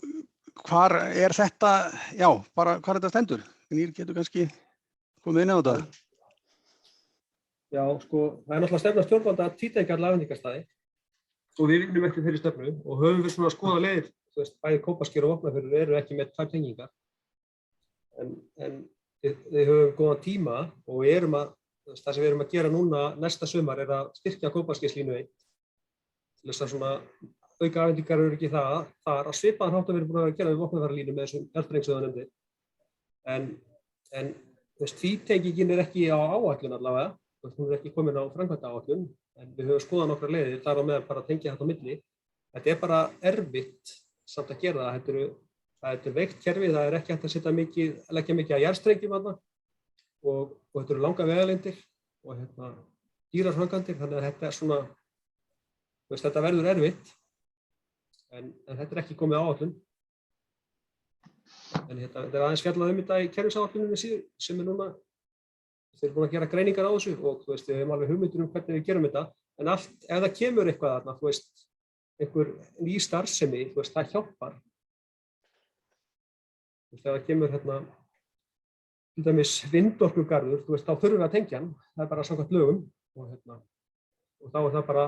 hvar þetta, hvar þetta stendur? Gnýr getur kannski komið inn á þetta. Já, sko, það náttúrulega stefna stjórnvalda að tvítekja alla afhendingarstaði og við vinnum eftir þeirri stefnu og höfum við svona að skoða leiðir, bæði Kópasker og Vopnafjörður eru ekki með tvær tengingar. En við höfum góðan tíma og það sem við erum að gera núna næsta sumar er að styrkja Kópaskerslínu 1 til þess að svona auka afhendingar öryggi þar að svipaðan hátt að við erum búin að gera við Vopnafjarðarlínu með þessum eldfrængsöðunefndir. En tvítengingin er ekki á áætlun allavega, hún er ekki komin á framkvæmdaáætlun, en við höfum skoðað nokkrar leiðir þar á meðal bara að tengja þetta á milli. Þetta er bara erfitt samt að gera það. Þetta er veikt kerfi, það er ekki hægt að leggja mikið að jarðstrengjum þarna og þetta eru langar vegalengdir og dýrar framkvæmdir, þannig að þetta er svona, þetta verður erfitt, en þetta er ekki komið á áætlun. En þetta er aðeins fjallað þetta í kerfisáætluninni sem er núna, þeir eru búin að gera greiningar á þessu og við höfum alveg hugmyndir hvernig við gerum þetta, en ef það kemur eitthvað þarna, einhver ný starfsemi, það hjálpar. Ef það kemur til dæmis vindorkugarður, þá þurfum við að tengja hann, það er bara samkvæmt lögum og þá er það bara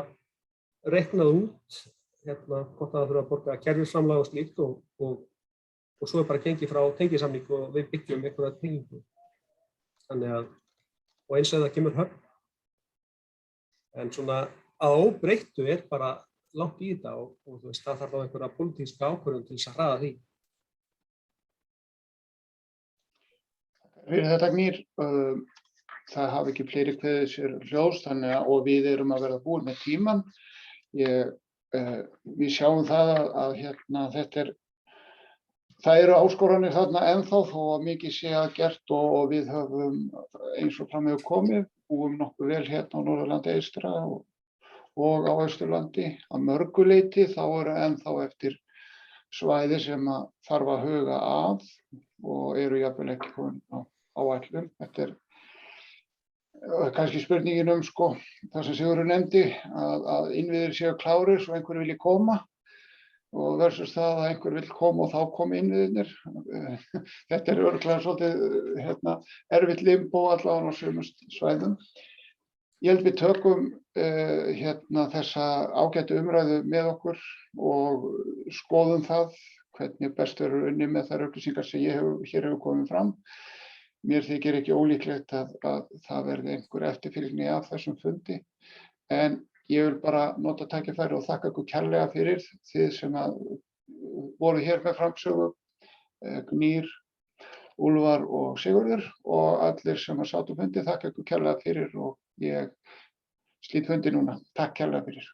reiknað út, hvort það þurfa að borga kerfisframlag og slíkt og svo er bara gengið frá tengisamning og við byggjum einhverja tengingu. Þannig að, og eins og það kemur höfn, en svona að óbreyttu er bara langt í þetta og það þarf á einhverja pólitíska ákvörðun til þess að hraða því. Fyrir þetta Gnýr, það hafa ekki fleiri kveðið sér hljóðs og við erum að verða búin með tímann. Við sjáum það að það eru áskoranir þarna ennþá þó að mikið sé að gert og við höfum eins og fram hefur komið, búum nokkuð vel á Norðurlandi eystra og á Austurlandi. Að mörgu leyti þá eru ennþá eftir svæði sem þarf að huga að og eru jafnvel ekki komin á áætlun. Þetta er kannski spurningin það sem Sigurður nefndi, að innviðir séu klárir svo einhver vilji koma og versus það að einhver vill koma og þá koma innviðirnir. Þetta er örugglega svolítið erfitt limbo allavega á sumum svæðum. Ég held við tökum þessa ágætu umræðu með okkur og skoðum það hvernig best verður unnið með þær upplýsingar sem hér hefur komið fram. Mér þykir ekki ólíklegt að það verði einhver eftirfylgni af þessum fundi, en ég vil bara nota tækifæri og þakka ykkur kærlega fyrir þið sem voru hér með framsögu, Gnýr, Úlfar og Sigurður og allir sem sátu fundi, þakka ykkur kærlega fyrir og ég slít fundi núna. Takk kærlega fyrir.